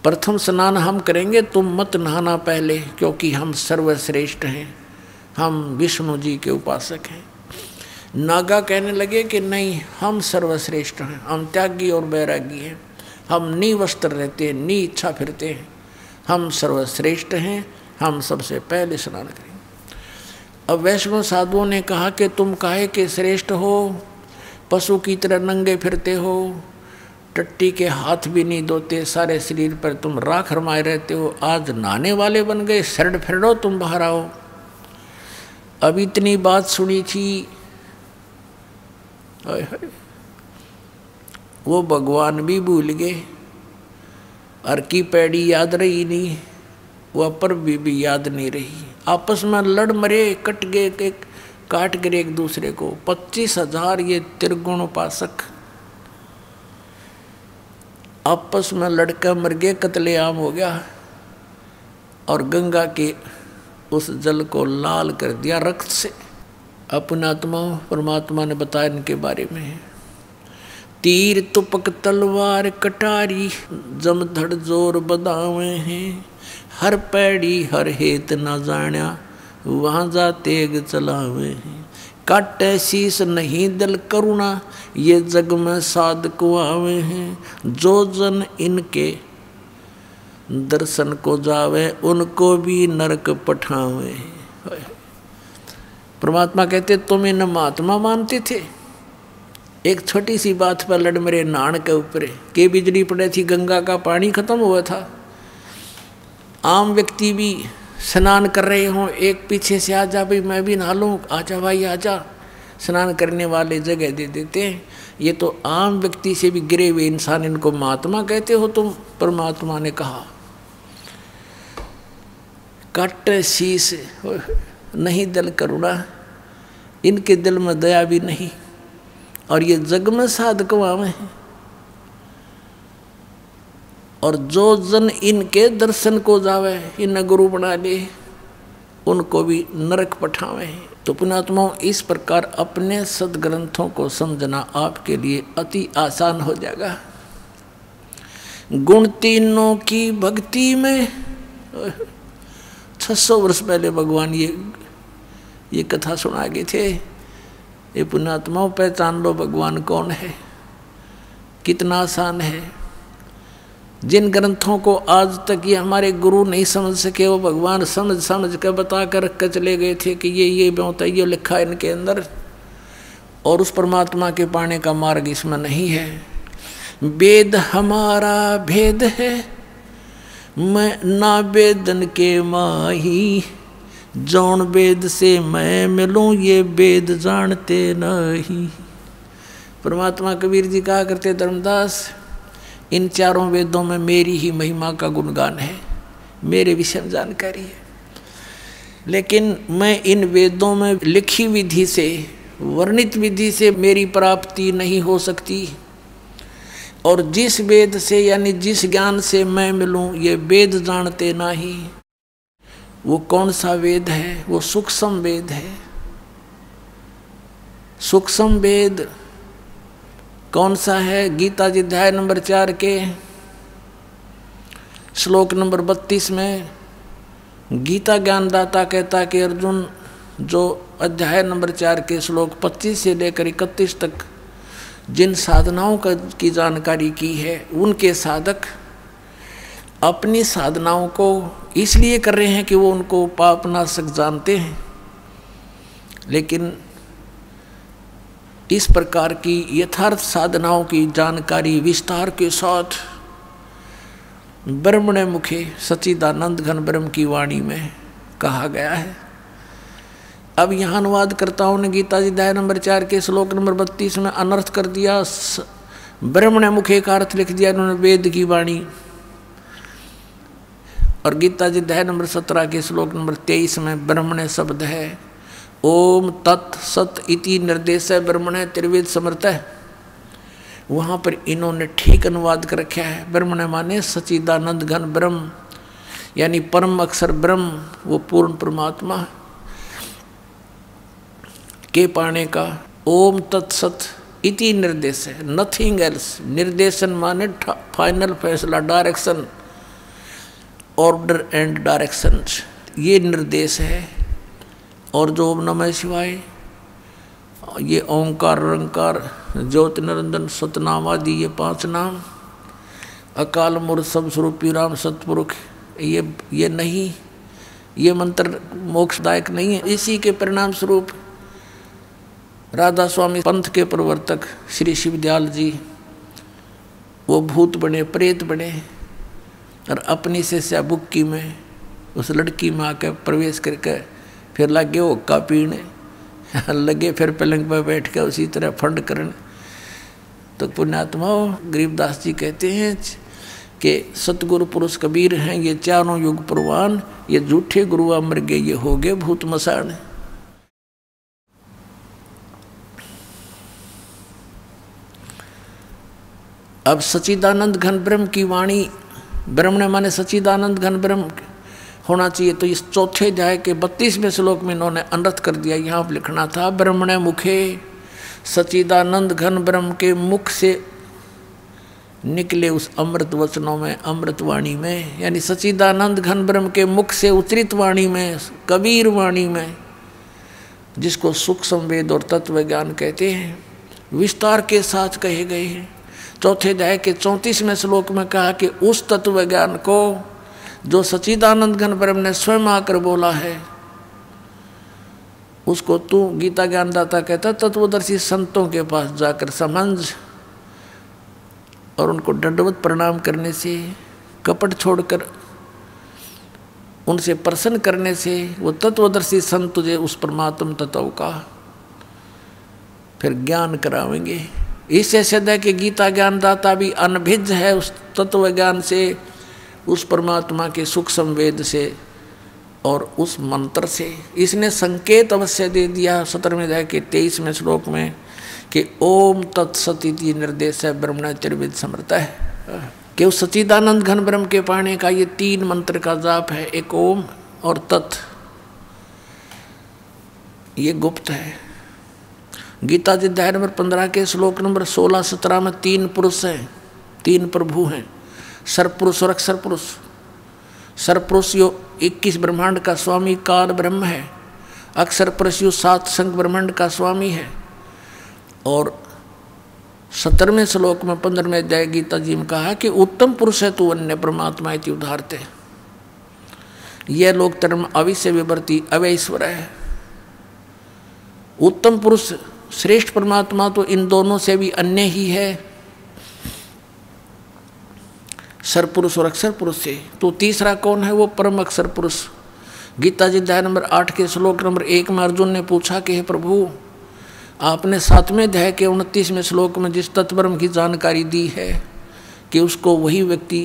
प्रथम स्नान हम करेंगे, तुम मत नहाना पहले, क्योंकि हम सर्वश्रेष्ठ हैं, हम विष्णु जी के उपासक हैं। नागा कहने लगे कि नहीं, हम सर्वश्रेष्ठ हैं, हम त्यागी और बैरागी हैं, हम निवस्त्र रहते हैं, नी इच्छा फिरते हैं, हम सर्वश्रेष्ठ हैं, हम सबसे पहले स्नान करेंगे। अब वैष्णव साधुओं ने कहा कि तुम काहे के श्रेष्ठ हो, पशु की तरह नंगे फिरते हो, टट्टी के हाथ भी नहीं धोते, सारे शरीर पर तुम राख रमाए रहते हो, आज नहाने वाले बन गए, शरण फिरो, तुम बाहर आओ। अब इतनी बात सुनी थी, वो भगवान भी भूल गए, हर की पैड़ी याद रही नहीं, वह पर भी याद नहीं रही। आपस में लड़ मरे, कट गए, काट गिरे एक दूसरे को। 25,000 ये त्रिगुण उपासक आपस में लड़कर मर गए, कत्लेआम हो गया, और गंगा के उस जल को लाल कर दिया रक्त से। अपने आत्मा परमात्मा ने बताया इनके बारे में, तीर तुपक तलवार कटारी, जमधड़ जोर बदावे हैं, हर पैड़ी हर हेत न जाण्या, वहाँ जा तेग चलावे हैं, काटे शीस नहीं दिल करुणा, ये जग में साध को आवे हैं, जो जन इनके दर्शन को जावे, उनको भी नरक पठावे। परमात्मा कहते तुम इन महात्मा मानते थे, एक छोटी सी बात पर लड़ मेरे नान के ऊपर के बिजली पड़े थी, गंगा का पानी खत्म हुआ था, आम व्यक्ति भी स्नान कर रहे हों, एक पीछे से आ जा भाई मैं भी नहा लूँ, आजा भाई आजा, स्नान करने वाले जगह दे देते हैं। ये तो आम व्यक्ति से भी गिरे हुए इंसान, इनको महात्मा कहते हो तुम। परमात्मा ने कहा कट शीस नहीं दिल करुणा, इनके दिल में दया भी नहीं, और ये जग में साधक में है, और जो जन इनके दर्शन को जावे, इन गुरु बना ले, उनको भी नरक पठावे। तो पुण्यात्माओं, इस प्रकार अपने सदग्रंथों को समझना आपके लिए अति आसान हो जाएगा। गुण तीनों की भक्ति में 600 वर्ष पहले भगवान ये कथा सुना गए थे। ये पुण्यात्माओं, पहचान लो भगवान कौन है, कितना आसान है। जिन ग्रंथों को आज तक ये हमारे गुरु नहीं समझ सके, वो भगवान समझ समझ कर बता कर रख कर चले गए थे कि ये बहुत है, ये लिखा है इनके अंदर, और उस परमात्मा के पाने का मार्ग इसमें नहीं है। वेद हमारा भेद है, मैं ना वेदन के माही, जौन वेद से मैं मिलूं ये वेद जानते नहीं। परमात्मा कबीर जी कहा करते, धर्मदास इन चारों वेदों में मेरी ही महिमा का गुणगान है, मेरे विषय में जानकारी है, लेकिन मैं इन वेदों में लिखी विधि से, वर्णित विधि से मेरी प्राप्ति नहीं हो सकती। और जिस वेद से यानी जिस ज्ञान से मैं मिलूं ये वेद जानते नहीं। वो कौन सा वेद है? वो सूक्ष्म वेद है। सूक्ष्म वेद कौन सा है? गीता जी अध्याय नंबर 4 के श्लोक नंबर 32 में गीता ज्ञानदाता कहता कि अर्जुन, जो अध्याय नंबर 4 के श्लोक 25 से लेकर 31 तक जिन साधनाओं की जानकारी की है, उनके साधक अपनी साधनाओं को इसलिए कर रहे हैं कि वो उनको पापनाशक जानते हैं, लेकिन इस प्रकार की यथार्थ साधनाओं की जानकारी विस्तार के साथ ब्रह्मणे मुखे सच्चिदानंद घन ब्रह्म की वाणी में कहा गया है। अब यहाँ अनुवादकर्ताओं ने गीता जी अध्याय नंबर 4 के श्लोक नंबर 32 में अनर्थ कर दिया, ब्रह्मणे मुखे का अर्थ लिख दिया इन्होंने वेद की वाणी। और गीता जी अध्याय नंबर 17 के श्लोक नंबर 23 में ब्रह्मणे शब्द है, ओम तत् सत इति निर्देश है ब्रह्मणे त्रिवेद समर्थ है। वहाँ पर इन्होंने ठीक अनुवाद कर रखा है। ब्रह्मणे माने सच्चिदानंद घन ब्रह्म, यानी परम अक्षर ब्रह्म, वो पूर्ण परमात्मा के पाने का ओम तत्सत इति निर्देश है, नथिंग एल्स। निर्देशन माने फाइनल फैसला, डायरेक्शन, ऑर्डर एंड डायरेक्शन, ये निर्देश है। और जो ओम नमः शिवाय, ये ओंकार रंकार ज्योति निरंजन सतनाम आदि ये 5 नाम, अकाल मूर्त सब स्वरूपी राम सतपुरुष, ये नहीं, ये मंत्र मोक्षदायक नहीं है। इसी के परिणाम स्वरूप राधा स्वामी पंथ के प्रवर्तक श्री शिवदयाल जी वो भूत बने, प्रेत बने, और अपनी शिष्या बुक्की में उस लड़की में आकर प्रवेश करके फिर लगे हुक्का पीने, लगे फिर पलंग पर बैठ कर उसी तरह फंड करने। तो पुण्यात्माओं, गरीबदास जी कहते हैं कि सतगुरु पुरुष कबीर हैं ये चारों युग प्रवान, ये झूठे गुरु अमर गए ये हो गए भूत मसान। अब सच्चिदानंद घन ब्रह्म की वाणी, ब्रह्म ने माने सच्चिदानंद घन ब्रह्म होना चाहिए, तो इस चौथे अध्याय के 32वें श्लोक में इन्होंने अनर्थ कर दिया। यहाँ पर लिखना था ब्रह्मणे मुखे, सच्चिदानंद घन ब्रह्म के मुख से निकले उस अमृत वचनों में, अमृत वाणी में, यानी सच्चिदानंद घन ब्रह्म के मुख से उतरित वाणी में, कबीर वाणी में, जिसको सूक्ष्म वेद और तत्व ज्ञान कहते हैं, विस्तार के साथ कहे गए हैं। चौथे अध्याय के 34वें श्लोक में कहा कि उस तत्व ज्ञान को जो सच्चिदानंद घन ब्रह्म ने स्वयं आकर बोला है, उसको तू गीता ज्ञानदाता कहता तत्वदर्शी संतों के पास जाकर समझ, और उनको दंडवत प्रणाम करने से, कपट छोड़कर उनसे प्रसन्न करने से वो तत्वदर्शी संत तुझे उस परमात्म तत्व का फिर ज्ञान करावेंगे। इससे सिद्ध है कि गीता ज्ञानदाता भी अनभिज्ञ है उस तत्व ज्ञान से, उस परमात्मा के सूक्ष्म वेद से और उस मंत्र से। इसने संकेत अवश्य दे दिया 17वें अध्याय के 23वें श्लोक में कि ओम तत्सत इति निर्देश है ब्रह्मणे त्रिविध समर्थ है, कि उस सच्चिदानंद घन ब्रह्म के पाने का ये 3 मंत्र का जाप है, एक ओम और तत्, ये गुप्त है। गीता जी अध्याय नंबर 15 के श्लोक नंबर 16-17 में 3 पुरुष हैं, 3 प्रभु हैं, सर्वपुरुष और अक्षर पुरुष। सर्वपुरुष यो 21 ब्रह्मांड का स्वामी काल ब्रह्म है, अक्षर पुरुष यो 7 संख्य ब्रह्मांड का स्वामी है, और 17वें श्लोक में 15वें अध्याय गीता जी में कहा कि उत्तम पुरुष है तू अन्य परमात्मा इति उदाहरते। यह लोक धर्म अविश्य विवर्ती अवैश्वर है। उत्तम पुरुष श्रेष्ठ परमात्मा तो इन दोनों से भी अन्य ही है, सरपुरुष और अक्षर पुरुष से। तो तीसरा कौन है? वो परम अक्षर पुरुष। गीता जी अध्याय नंबर 8 के श्लोक नंबर 1 में अर्जुन ने पूछा कि हे प्रभु, आपने 7वें अध्याय के 29वें श्लोक में जिस तत्ब्रह्म की जानकारी दी है कि उसको वही व्यक्ति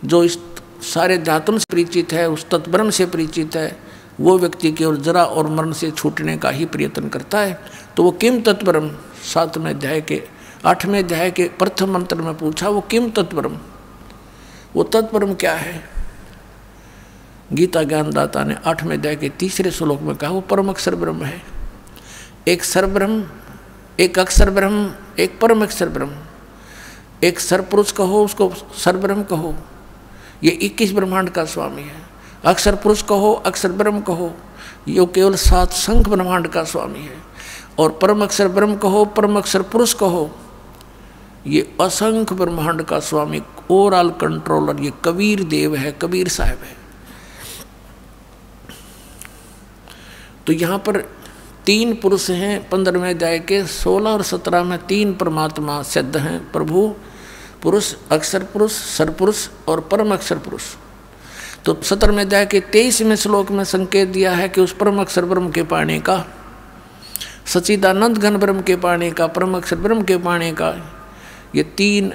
जो इस सारे धातुओं से परिचित है, उस तत्ब्रह्म से परिचित है, वो व्यक्ति केवल जरा और मरण से छूटने का ही प्रयत्न करता है। तो वो किम तत्ब्रह्म 7वें अध्याय के 8वें अध्याय के प्रथम मंत्र में पूछा, वो किम तत्ब्रह्म, वो तत्ब्रह्म क्या है? गीता ज्ञानदाता ने 8वें अध्याय के 3रे श्लोक में कहा वो परम अक्षर ब्रह्म है। एक सरब्रह्म, एक अक्षर ब्रह्म, एक परम अक्षर ब्रह्म। एक सरपुरुष कहो, उसको सरब्रह्म कहो, ये 21 ब्रह्मांड का स्वामी है। अक्षर पुरुष कहो, अक्षर ब्रह्म कहो, ये केवल 7 संख ब्रह्मांड का स्वामी है। और परम अक्षर ब्रह्म कहो, परम अक्षर पुरुष कहो, ये असंख्य ब्रह्मांड का स्वामी, ओवरऑल कंट्रोलर, ये कबीर देव है, कबीर साहब है। तो यहाँ पर 3 पुरुष हैं। 15वें अध्याय के 16 और 17 में 3 परमात्मा सिद्ध हैं, प्रभु, पुरुष, अक्षर पुरुष, सरपुरुष और परम अक्षर पुरुष। तो 17वें अध्याय के 23वें श्लोक में संकेत दिया है कि उस परम अक्षर ब्रह्म के पाने का, सच्चिदानंद घन ब्रह्म के पाने का, परम अक्षर ब्रह्म के पाने का, ये 3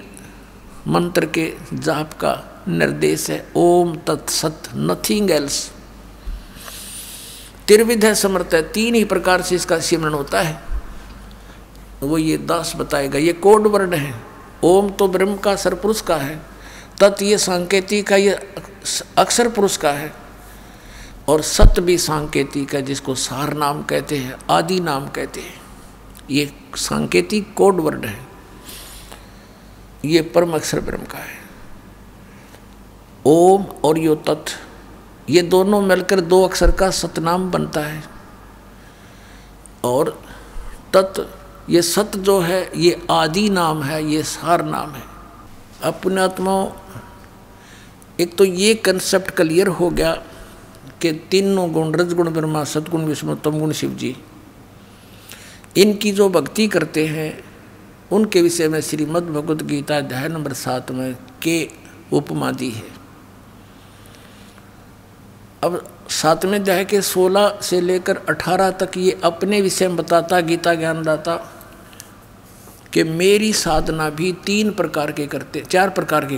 मंत्र के जाप का निर्देश है। ओम तत्सत, नथिंग एल्स। त्रिविध है, समर्थ है, 3 ही प्रकार से इसका सिमरन होता है। वो ये दास बताएगा। ये कोड वर्ड है। ओम तो ब्रह्म का, सरपुरुष का है। तत् ये सांकेतिक का, ये अक्षर पुरुष का है। और सत्य भी सांकेतिक है, जिसको सार नाम कहते हैं, आदि नाम कहते हैं। ये सांकेतिक कोड वर्ड है। ये परम अक्षर ब्रह्म का है। ओम और यो तत्, ये दोनों मिलकर 2 अक्षर का सतनाम बनता है। और तत्, ये सत जो है, ये आदि नाम है, ये सार नाम है। अपने आत्माओं, एक तो ये कंसेप्ट क्लियर हो गया कि तीनों गुण, रजगुण ब्रह्मा, सदगुण विष्णु, तमगुण शिव जी, इनकी जो भक्ति करते हैं उनके विषय में श्रीमद् भगवद गीता अध्याय नंबर 7 में के उपमा दी है। अब 7वें अध्याय के 16 से लेकर 18 तक ये अपने विषय में बताता गीता ज्ञानदाता कि मेरी साधना भी 4 प्रकार के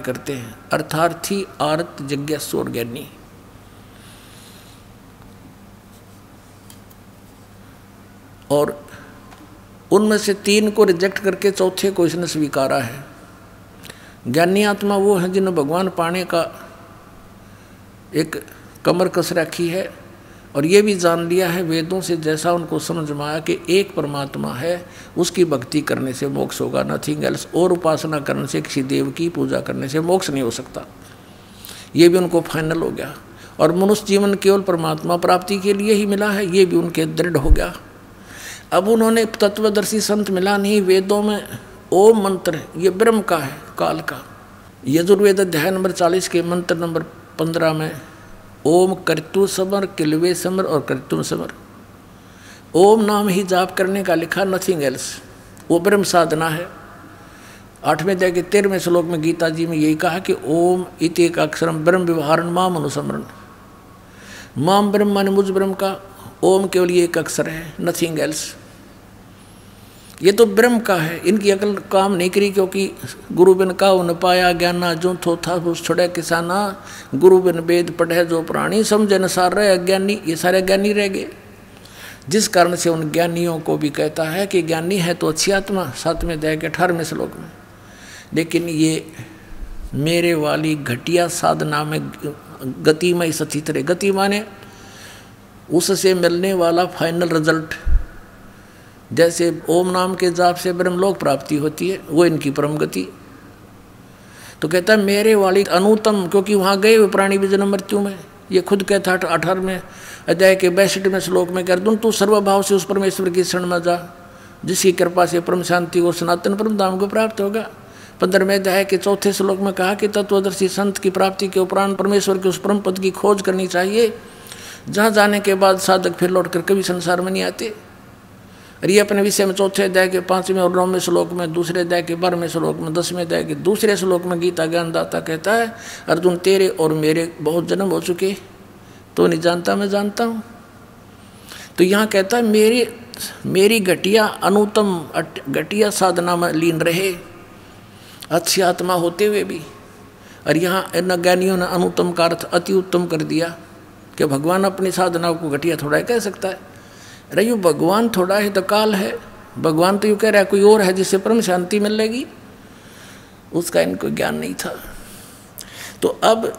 करते हैं, अर्थार्थी, आर्त, जिज्ञासु और ज्ञानी। और उनमें से 3 को रिजेक्ट करके चौथे को इसने स्वीकारा है। ज्ञानी आत्मा वो है जिन्हें भगवान पाने का एक कमर कस रखी है और ये भी जान लिया है वेदों से, जैसा उनको समझ में आया कि एक परमात्मा है, उसकी भक्ति करने से मोक्ष होगा, नथिंग एल्स। और उपासना करने से, किसी देव की पूजा करने से मोक्ष नहीं हो सकता। ये भी उनको फाइनल हो गया। और मनुष्य जीवन केवल परमात्मा प्राप्ति के लिए ही मिला है, ये भी उनके दृढ़ हो गया। अब उन्होंने तत्वदर्शी संत मिला नहीं। वेदों में ओम मंत्र, ये ब्रह्म का है, काल का। यजुर्वेद अध्याय नंबर 40 के मंत्र नंबर 15 में ओम कर्तु समर, किलवे समर और कर्तुम समर, ओम नाम ही जाप करने का लिखा, नथिंग एल्स। वो ब्रह्म साधना है। 8वें अध्याय के 13वें श्लोक में गीता जी में यही कहा कि ओम इति एक अक्षरम ब्रह्म व्यवहारण माम अनुसमरण। माम ब्रह्म माने मुझ ब्रह्म का, ओम केवल ये एक अक्षर है, नथिंग एल्स। ये तो ब्रह्म का है। इनकी अकल काम नहीं करी, क्योंकि गुरु बिन का न पाया ज्ञाना, जो थो था उस छोड़े किसाना, गुरु बिन वेद पढ़े जो प्राणी, समझे न सार रहे अज्ञानी। ये सारे ज्ञानी रह गए, जिस कारण से उन ज्ञानियों को भी कहता है कि ज्ञानी है तो अच्छी आत्मा, 7वें अध्याय के 18वें श्लोक में। लेकिन ये मेरे वाली घटिया साधना में गति में स्थित रहे। गति माने उससे मिलने वाला फाइनल रिजल्ट। जैसे ओम नाम के जाप से ब्रह्मलोक प्राप्ति होती है, वो इनकी परम गति। तो कहता है मेरे वाली अनुतम, क्योंकि वहाँ गए हुए प्राणी भी जन्म मृत्यु में। ये खुद कहता है 18वें अध्याय के 62वें श्लोक में, कर दूँ तू सर्वभाव से उस परमेश्वर की शरण में जा जिसकी कृपा से परम शांति को सनातन परम धाम को प्राप्त होगा। 15वें अध्याय के 4थे श्लोक में कहा कि तत्वदर्शी संत की प्राप्ति के उपरांत परमेश्वर के उस परम पद की खोज करनी चाहिए, जहाँ जाने के बाद साधक फिर लौटकर कभी संसार में नहीं आते। और ये अपने विषय में 4थे अध्याय के 5वें और 9वें श्लोक में, 2रे अध्याय के 12वें श्लोक में, 10वें अध्याय के 2रे श्लोक में गीता ज्ञानदाता कहता है, अर्जुन तेरे और मेरे बहुत जन्म हो चुके, तो नहीं जानता मैं जानता हूँ। तो यहाँ कहता है मेरी घटिया अनुत्तम घटिया साधना में लीन रहे, अच्छी आत्मा होते हुए भी। और यहाँ इन ज्ञानियों ने अनुत्तम का अर्थ अति उत्तम कर दिया कि भगवान अपनी साधना को घटिया थोड़ा कह सकता है। अरे यूँ भगवान थोड़ा है तो काल है, भगवान तो यूँ कह रहा है कोई और है जिससे परम शांति मिलेगी, उसका इनको ज्ञान नहीं था। तो अब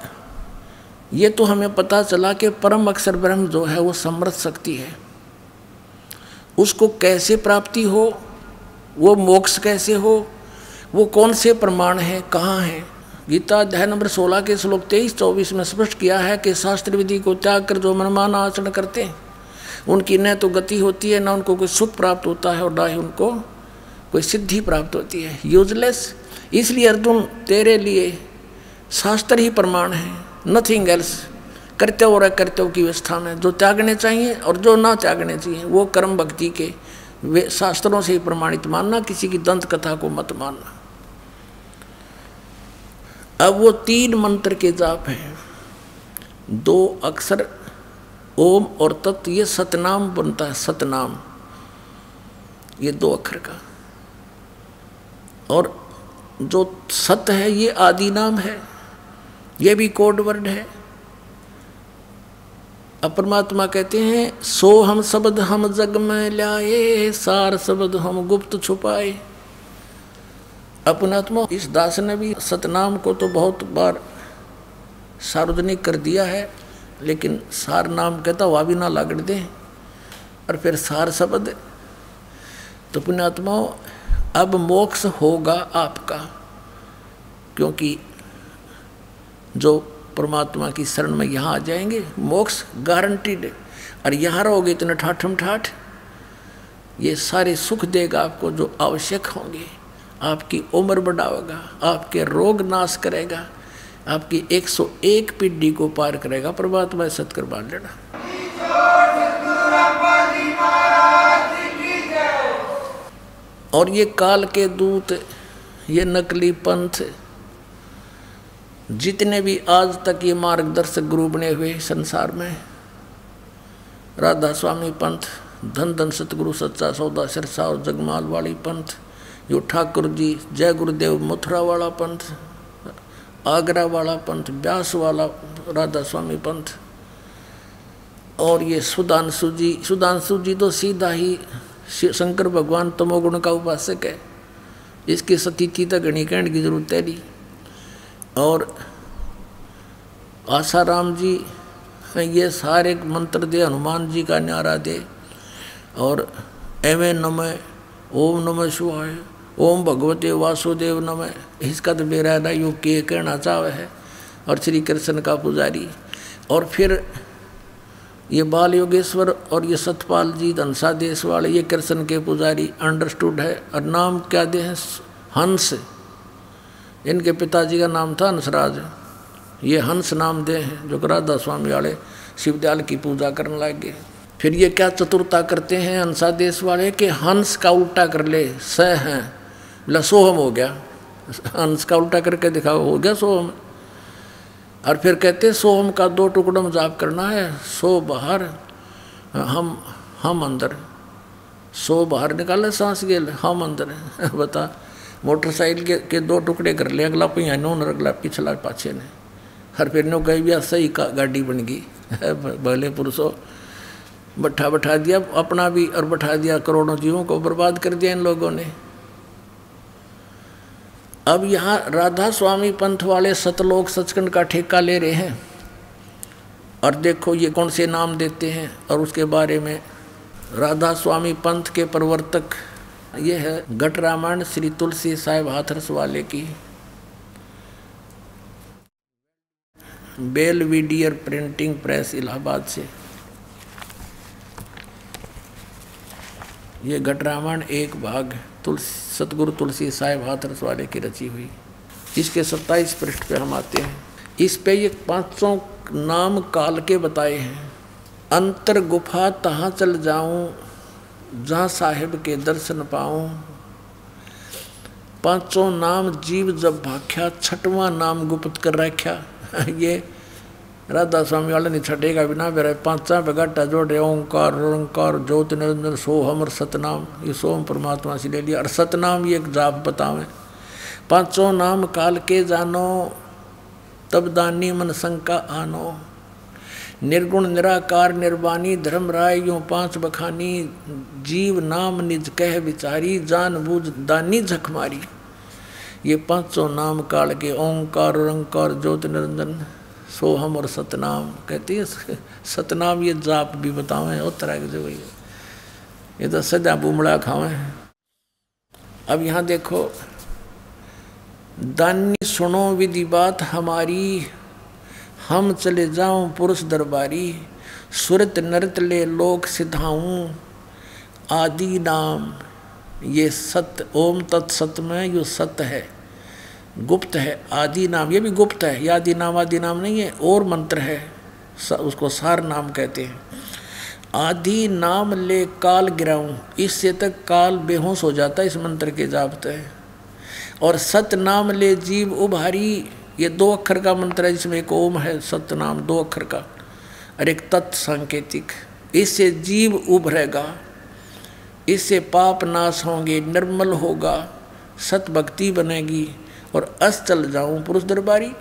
ये तो हमें पता चला कि परम अक्षर ब्रह्म जो है वो समर्थ शक्ति है, उसको कैसे प्राप्ति हो, वो मोक्ष कैसे हो, वो कौन से प्रमाण हैं, कहाँ हैं। गीता अध्याय नंबर 16 के श्लोक 23-24 में स्पष्ट किया है कि शास्त्र विधि को त्याग कर जो मनमाना आचरण करते हैं उनकी न तो गति होती है, न उनको कोई सुख प्राप्त होता है और न ही उनको कोई सिद्धि प्राप्त होती है, यूजलेस। इसलिए अर्जुन तेरे लिए शास्त्र ही प्रमाण है, नथिंग एल्स। कर्तव्य और अकर्तव्य की व्यवस्था में जो त्यागने चाहिए और जो ना त्यागने चाहिए वो कर्म भक्ति के वे शास्त्रों से ही प्रमाणित मानना, किसी की दंत कथा को मत मानना। अब वो 3 मंत्र के जाप हैं, 2 अक्षर ओम और तत्, ये सतनाम बनता है, सतनाम ये 2 अक्षर का। और जो सत है ये आदि नाम है, ये भी कोड वर्ड है। अब परमात्मा कहते हैं सो हम शब्द हम जग में लाए, सार शब्द हम गुप्त छुपाए। अपनात्मा इस दास ने भी सतनाम को तो बहुत बार सार्वजनिक कर दिया है, लेकिन सार नाम कहता वह भी ना लागड़ दे, और फिर सार शब्द। तो पुण्यात्मा अब मोक्ष होगा आपका, क्योंकि जो परमात्मा की शरण में यहाँ आ जाएंगे मोक्ष गारंटीड है। और यहाँ रहोगे इतने ठाठम ठाठ, ये सारे सुख देगा आपको जो आवश्यक होंगे, आपकी उम्र बढ़ाएगा, आपके रोग नाश करेगा, आपकी 101 पीढ़ी को पार करेगा। परमात्मा सत्कर बांध लेना। और ये काल के दूत, ये नकली पंथ, जितने भी आज तक ये मार्गदर्शक गुरु बने हुए संसार में, राधा स्वामी पंथ, धन धन सतगुरु सच्चा सौदा सिरसा और जगमाल वाली पंथ, यो ठाकुर जी जय गुरुदेव मथुरा वाला पंथ, आगरा वाला पंथ, व्यास वाला राधा स्वामी पंथ, और ये सुधांशु जी तो सीधा ही शंकर भगवान तमोगुण का उपासक है, इसकी सतीथि तक घनी कहने की जरूरत है नहीं। और आसाराम जी ये सारे मंत्र दे, हनुमान जी का न्यारा दे, और एवं नमः, ओम नमः शिवाय, ओम भगवते वासुदेव नमः, इसका तो मेरा ना योग के कहना चाहे है। और श्री कृष्ण का पुजारी, और फिर ये बाल योगेश्वर और ये सतपाल जी धनसा देश वाले, ये कृष्ण के पुजारी अंडरस्टूड है। और नाम क्या दे हैं? हंस, इनके पिताजी का नाम था हंसराज, ये हंस नाम दे हैं, जो राधा स्वामी वाले शिवदयाल की पूजा करने लग गए। फिर ये क्या चतुरता करते हैं हंसा देश वाले कि हंस का उल्टा कर ले, स हैं बोला सोहम हो गया, हंस का उल्टा करके दिखाओ हो गया सोहम। और फिर कहते सोहम का 2 टुकड़ों में जाप करना है, सो बाहर हम अंदर, सो बाहर निकाले सांस गेल हम अंदर बता। मोटरसाइकिल के 2 टुकड़े कर ले, अगला पहिया नो न अगला पिछला पाछे ने, हर फिर नो कही भी सही का गाड़ी बन गई भले पुरुषों। बैठा दिया अपना भी और बैठा दिया करोड़ों जीवों को बर्बाद कर दिया इन लोगों ने। अब यहाँ राधा स्वामी पंथ वाले सतलोक सचखंड का ठेका ले रहे हैं, और देखो ये कौन से नाम देते हैं। और उसके बारे में राधा स्वामी पंथ के प्रवर्तक ये है घट रामायण श्री तुलसी साहिब हाथरस वाले की, बेलविडियर प्रिंटिंग प्रेस इलाहाबाद से। ये घट रामायण एक भाग सतगुरु तुलसी साहेब हाथरस वाले की रची हुई। इसके 27 पृष्ठ पे हम आते हैं। इस पे ये 500 नाम काल के बताए हैं। अंतर गुफा तहाँ चल जाऊं जहाँ साहिब के दर्शन पाऊं। 500 नाम जीव जब भाख्या, 6वां नाम गुप्त कर रख्या। ये राधा स्वामी वाले नहीं छटेगा बिना मेरा 5 बगाटा जोड़ रहे ओंकार निरंकार ज्योति निरंजन सोहम और सतनाम। ये सोहम परमात्मा से ले लिया और सतनाम ये एक जाप बतावें। 500 नाम काल के जानो तब दानी मन शंका आनो। निर्गुण निराकार निर्वाणी धर्म राय यूं 5 बखानी। जीव नाम निज कह विचारी जान बूझ दानी झक मारी। ये 500 नाम काल के ओंकार निरंकार ज्योति निरंजन सोहम और सतनाम कहती है। सतनाम ये जाप भी बतावें और तरह के जो ये तो सदा बुमड़ा खावें। अब यहाँ देखो, दानी सुनो विधि बात हमारी, हम चले जाऊं पुरुष दरबारी। सुरत नरत ले लोक सिधाऊं, आदि नाम ये सत्य। ओम तत्सत में यो सत्य है, गुप्त है। आदि नाम ये भी गुप्त है, ये आदि नाम नहीं है, और मंत्र है, उसको सार नाम कहते हैं। आदि नाम ले काल गिराऊं, इससे तक काल बेहोश हो जाता है इस मंत्र के जापते हैं। और सत नाम ले जीव उभारी, ये 2 अक्षर का मंत्र है जिसमें एक ओम है, सत नाम 2 अक्षर का और एक तत् सांकेतिक। इससे जीव उभरेगा, इससे पाप नाश होंगे, निर्मल होगा, सत भक्ति बनेगी और अस चल जाऊं पुरुष दरबारी।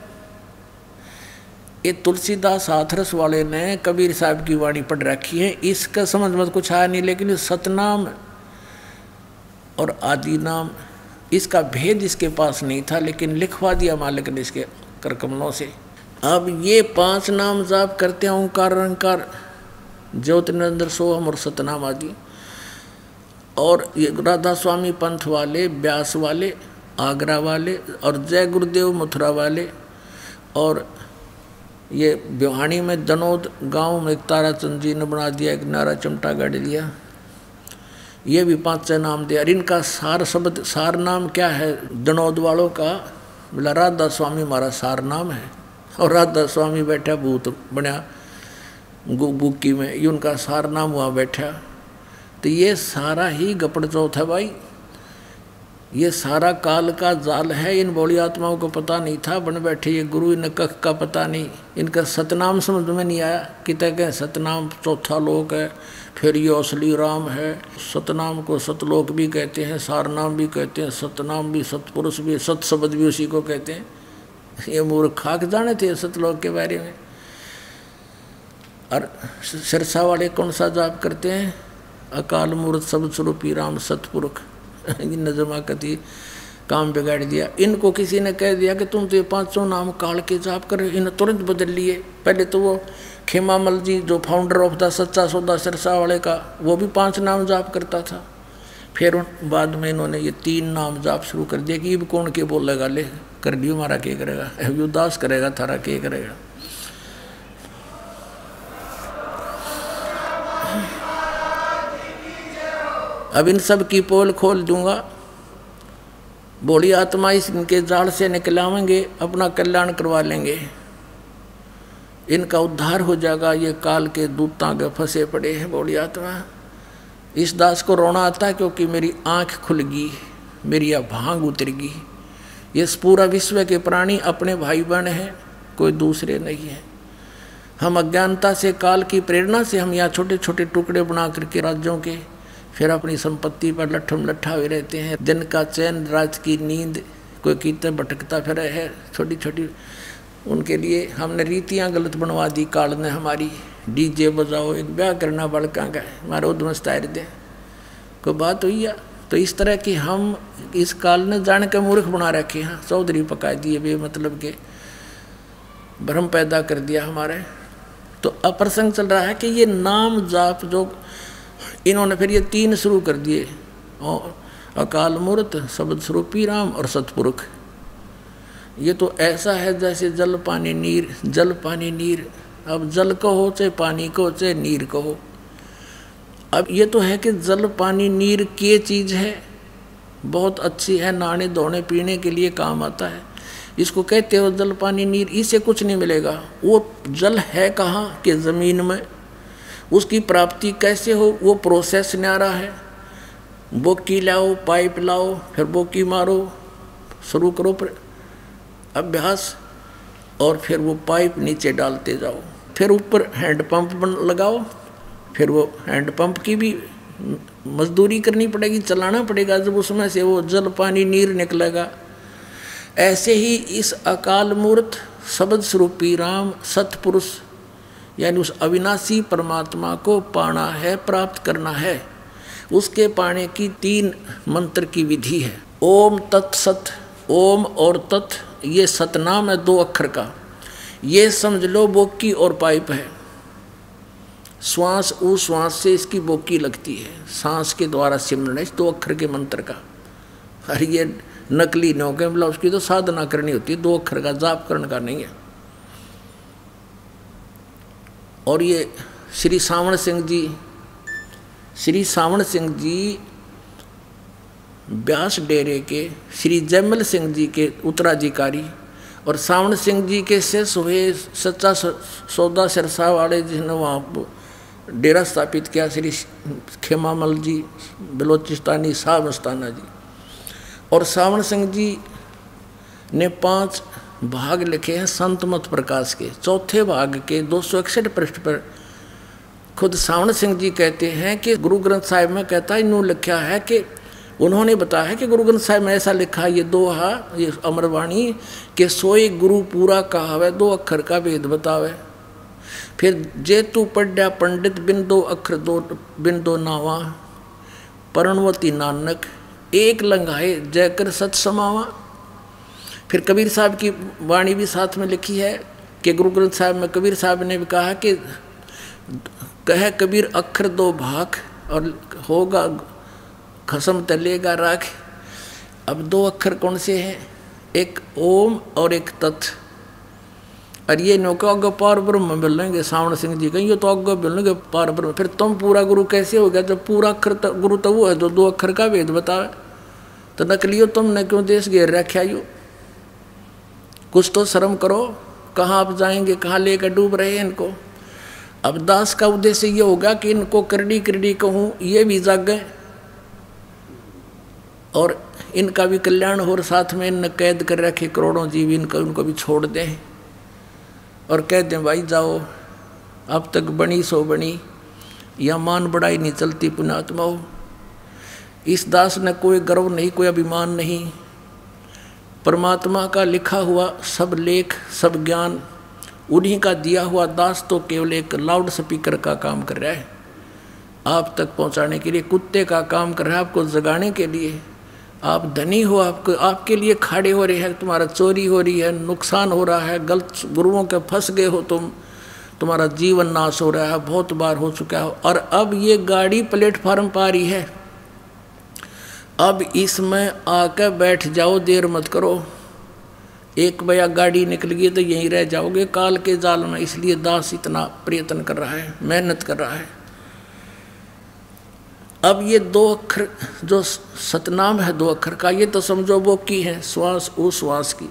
ये तुलसीदास हाथरस वाले ने कबीर साहब की वाणी पढ़ रखी है। इसका समझ में कुछ आया नहीं, लेकिन सतनाम और आदि नाम इसका भेद इसके पास नहीं था, लेकिन लिखवा दिया मालिक ने इसके करकमलों से। अब ये 5 नाम जाप करते हैं, ओंकार निरंकार ज्योति निरंजन सोहम और सतनाम आदि। और ये राधा स्वामी पंथ वाले, व्यास वाले, आगरा वाले और जय गुरुदेव मथुरा वाले, और ये बिहानी में दनोद गांव में ताराचंद जी ने बना दिया, एक नारा चमटा गाड़ी लिया, ये भी 5 नाम दिया। और इनका सार शब्द, सार नाम क्या है दनोद वालों का? बोला राधा स्वामी हमारा सार नाम है। और राधा स्वामी बैठा भूत बना बुक्की में, ये उनका सार नाम हुआ बैठा। तो ये सारा ही गपड़ चौथ है भाई, ये सारा काल का जाल है। इन बोली आत्माओं को पता नहीं था, बन बैठे ये गुरु, इन्हें कख का पता नहीं। इनका सतनाम समझ में नहीं आया कि तक सतनाम चौथा लोक है, फिर ये असली राम है। सतनाम को सतलोक भी कहते हैं, सार नाम भी कहते हैं, सतनाम भी, सतपुरुष भी, सत शब्द भी उसी को कहते हैं। ये मूर्ख खाक जाने थे सतलोक के बारे में। और सिरसा वाले कौन सा जाप करते हैं? अकाल मूर्त शब्द स्वरूपी राम सतपुरुष। नजमा कति काम बिगाड़ दिया। इनको किसी ने कह दिया कि तुम तो ये 500 नाम काल के जाप कर, इन्हें तुरंत बदल लिए। पहले तो वो खेमामल जी जो फाउंडर ऑफ द सच्चा सौदा सिरसा वाले का, वो भी 5 नाम जाप करता था। फिर बाद में इन्होंने ये 3 नाम जाप शुरू कर दिया कि ये भी कौन के बोलेगा, ले कर दियो हमारा क्या करेगा, उदास करेगा थारा क्या करेगा। अब इन सब की पोल खोल दूंगा, बोली आत्मा इनके जाल से निकलावेंगे, अपना कल्याण करवा लेंगे, इनका उद्धार हो जाएगा। ये काल के दूतां के फंसे पड़े हैं बोली आत्मा। इस दास को रोना आता है क्योंकि मेरी आंख खुल गई, मेरी यह भांग उतर गई। ये पूरा विश्व के प्राणी अपने भाई बहन हैं, कोई दूसरे नहीं है। हम अज्ञानता से, काल की प्रेरणा से हम यहाँ छोटे छोटे टुकड़े बना करके राज्यों के, फिर अपनी संपत्ति पर लट्ठम लट्ठा हुए रहते हैं। दिन का चैन, रात की नींद, कोई कीर्तन भटकता फिर है छोटी छोटी। उनके लिए हमने रीतियाँ गलत बनवा दी काल ने हमारी। डीजे बजाओ, एक ब्याह करना बड़का का हमारा उद्मस्त आयर दे, कोई बात हुई है। तो इस तरह की हम इस काल ने जान के मूर्ख बना रखे हैं, चौधरी पका दिए, बे मतलब के भ्रम पैदा कर दिया हमारे। तो अप्रसंग चल रहा है कि ये नाम जाप जो इन्होंने फिर ये 3 शुरू कर दिए, और अकाल मूर्त, शब्द स्वरूपी राम और सतपुरुष। ये तो ऐसा है जैसे जल पानी नीर, जल पानी नीर। अब जल को हो चाहे पानी को चाहे नीर को हो, अब ये तो है कि जल पानी नीर की चीज़ है, बहुत अच्छी है, नहाने धोने पीने के लिए काम आता है। इसको कहते हो जल पानी नीर, इससे कुछ नहीं मिलेगा। वो जल है कहाँ कि ज़मीन में, उसकी प्राप्ति कैसे हो वो प्रोसेस न्यारा है। बोकी लाओ, पाइप लाओ, फिर बोकी मारो, शुरू करो अभ्यास, और फिर वो पाइप नीचे डालते जाओ, फिर ऊपर हैंडपम्प लगाओ, फिर वो हैंडपम्प की भी मजदूरी करनी पड़ेगी, चलाना पड़ेगा, जब उसमें से वो जल पानी नीर निकलेगा। ऐसे ही इस अकाल मूर्त शब्द स्वरूपी राम सतपुरुष यानी उस अविनाशी परमात्मा को पाना है, प्राप्त करना है। उसके पाने की 3 मंत्र की विधि है। ओम तत्सत, ओम और तत् ये सतनाम है 2 अक्षर का। ये समझ लो बोकी और पाइप है। श्वास उश्वास से इसकी बोकी लगती है, सांस के द्वारा सिमरन है 2 अक्षर के मंत्र का। अरे ये नकली नौके मतलब उसकी तो साधना करनी होती है, 2 अक्षर का जाप करने का नहीं है। और ये श्री सावण सिंह जी व्यास डेरे के श्री जयमल सिंह जी के उत्तराधिकारी, और सावण सिंह जी के शेष हुए सच्चा सौदा सिरसा वाले जिन्होंने वहाँ डेरा स्थापित किया, श्री खेमामल जी बलोचिस्तानी साहब मस्ताना जी। और सावण सिंह जी ने 5 भाग लिखे हैं संत मत प्रकाश के। चौथे भाग के 261 पृष्ठ पर खुद सावण सिंह जी कहते हैं कि गुरु ग्रंथ साहिब में कहता है, इन्होंने लिखा है कि उन्होंने बताया है कि गुरु ग्रंथ साहिब में ऐसा लिखा है, ये दोहा, ये अमरवाणी के सोई गुरु पूरा कहावे, 2 अक्षर का भेद बतावे। फिर जे तू पढ़या पंडित बिन 2 अक्षर बिन 2 नावा, परणवती नानक एक लंघाए जय कर सत समावा। फिर कबीर साहब की वाणी भी साथ में लिखी है कि गुरु ग्रंथ साहिब में कबीर साहब ने भी कहा कि कहे कबीर अक्षर 2 भाग और होगा खसम तलेगा राख। अब 2 अक्षर कौन से हैं? एक ओम और एक तत्। और ये नौका अग्ग पार ब्रह्म मिल लेंगे। सावण सिंह जी कहीं ये तो अग्ग मिल लेंगे पार ब्रह्म। फिर तुम पूरा गुरु कैसे हो गया जब पूरा अक्षर गुरु तो वो है जो 2 अक्षर का भेद बतावे। तो नकलियो तुमने क्यों देश घेर रखा यू? कुछ तो शर्म करो, कहाँ आप जाएंगे, कहाँ लेकर डूब रहे हैं इनको। अब दास का उद्देश्य ये होगा कि इनको करड़ी करड़ी कहूँ, ये भी जागे और इनका भी कल्याण हो, साथ में इनने कैद कर रखे करोड़ों जीव, इनको उनको भी छोड़ दें और कह दें भाई जाओ, अब तक बनी सो बनी, या मान बढ़ाई नहीं चलती पुण्यात्मा हो। इस दास ने कोई गर्व नहीं, कोई अभिमान नहीं। परमात्मा का लिखा हुआ सब लेख सब ज्ञान उन्हीं का दिया हुआ दास तो केवल एक लाउड स्पीकर का काम कर रहा है, आप तक पहुंचाने के लिए कुत्ते का काम कर रहा है, आपको जगाने के लिए। आप धनी हो, आपको आपके लिए खाड़े हो रहे हैं, तुम्हारा चोरी हो रही है, नुकसान हो रहा है, गलत गुरुओं के फंस गए हो तुम, तुम्हारा जीवन नाश हो रहा है, बहुत बार हो चुका है। और अब ये गाड़ी प्लेटफार्म पर आ रही है, अब इसमें आकर बैठ जाओ, देर मत करो। एक बया गाड़ी निकल गई तो यहीं रह जाओगे काल के जाल में। इसलिए दास इतना प्रयत्न कर रहा है, मेहनत कर रहा है। अब ये 2 अक्षर जो सतनाम है 2 अक्षर का, ये तो समझो बोकी है, श्वास उश्वास की।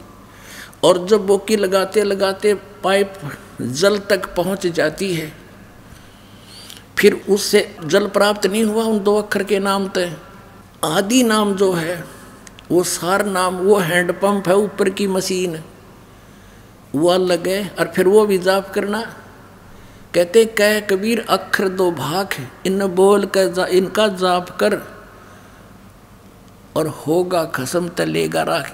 और जब बोकी लगाते लगाते पाइप जल तक पहुंच जाती है, फिर उससे जल प्राप्त नहीं हुआ उन 2 अक्षर के नाम तय। आदि नाम जो है वो सार नाम, वो हैंडपम्प है, ऊपर की मशीन, वो अलग है। और फिर वो भी जाप करना। कहते कह कबीर अक्षर 2 भाग है, इन बोल कर इनका जाप कर और होगा खसम तलेगा राख।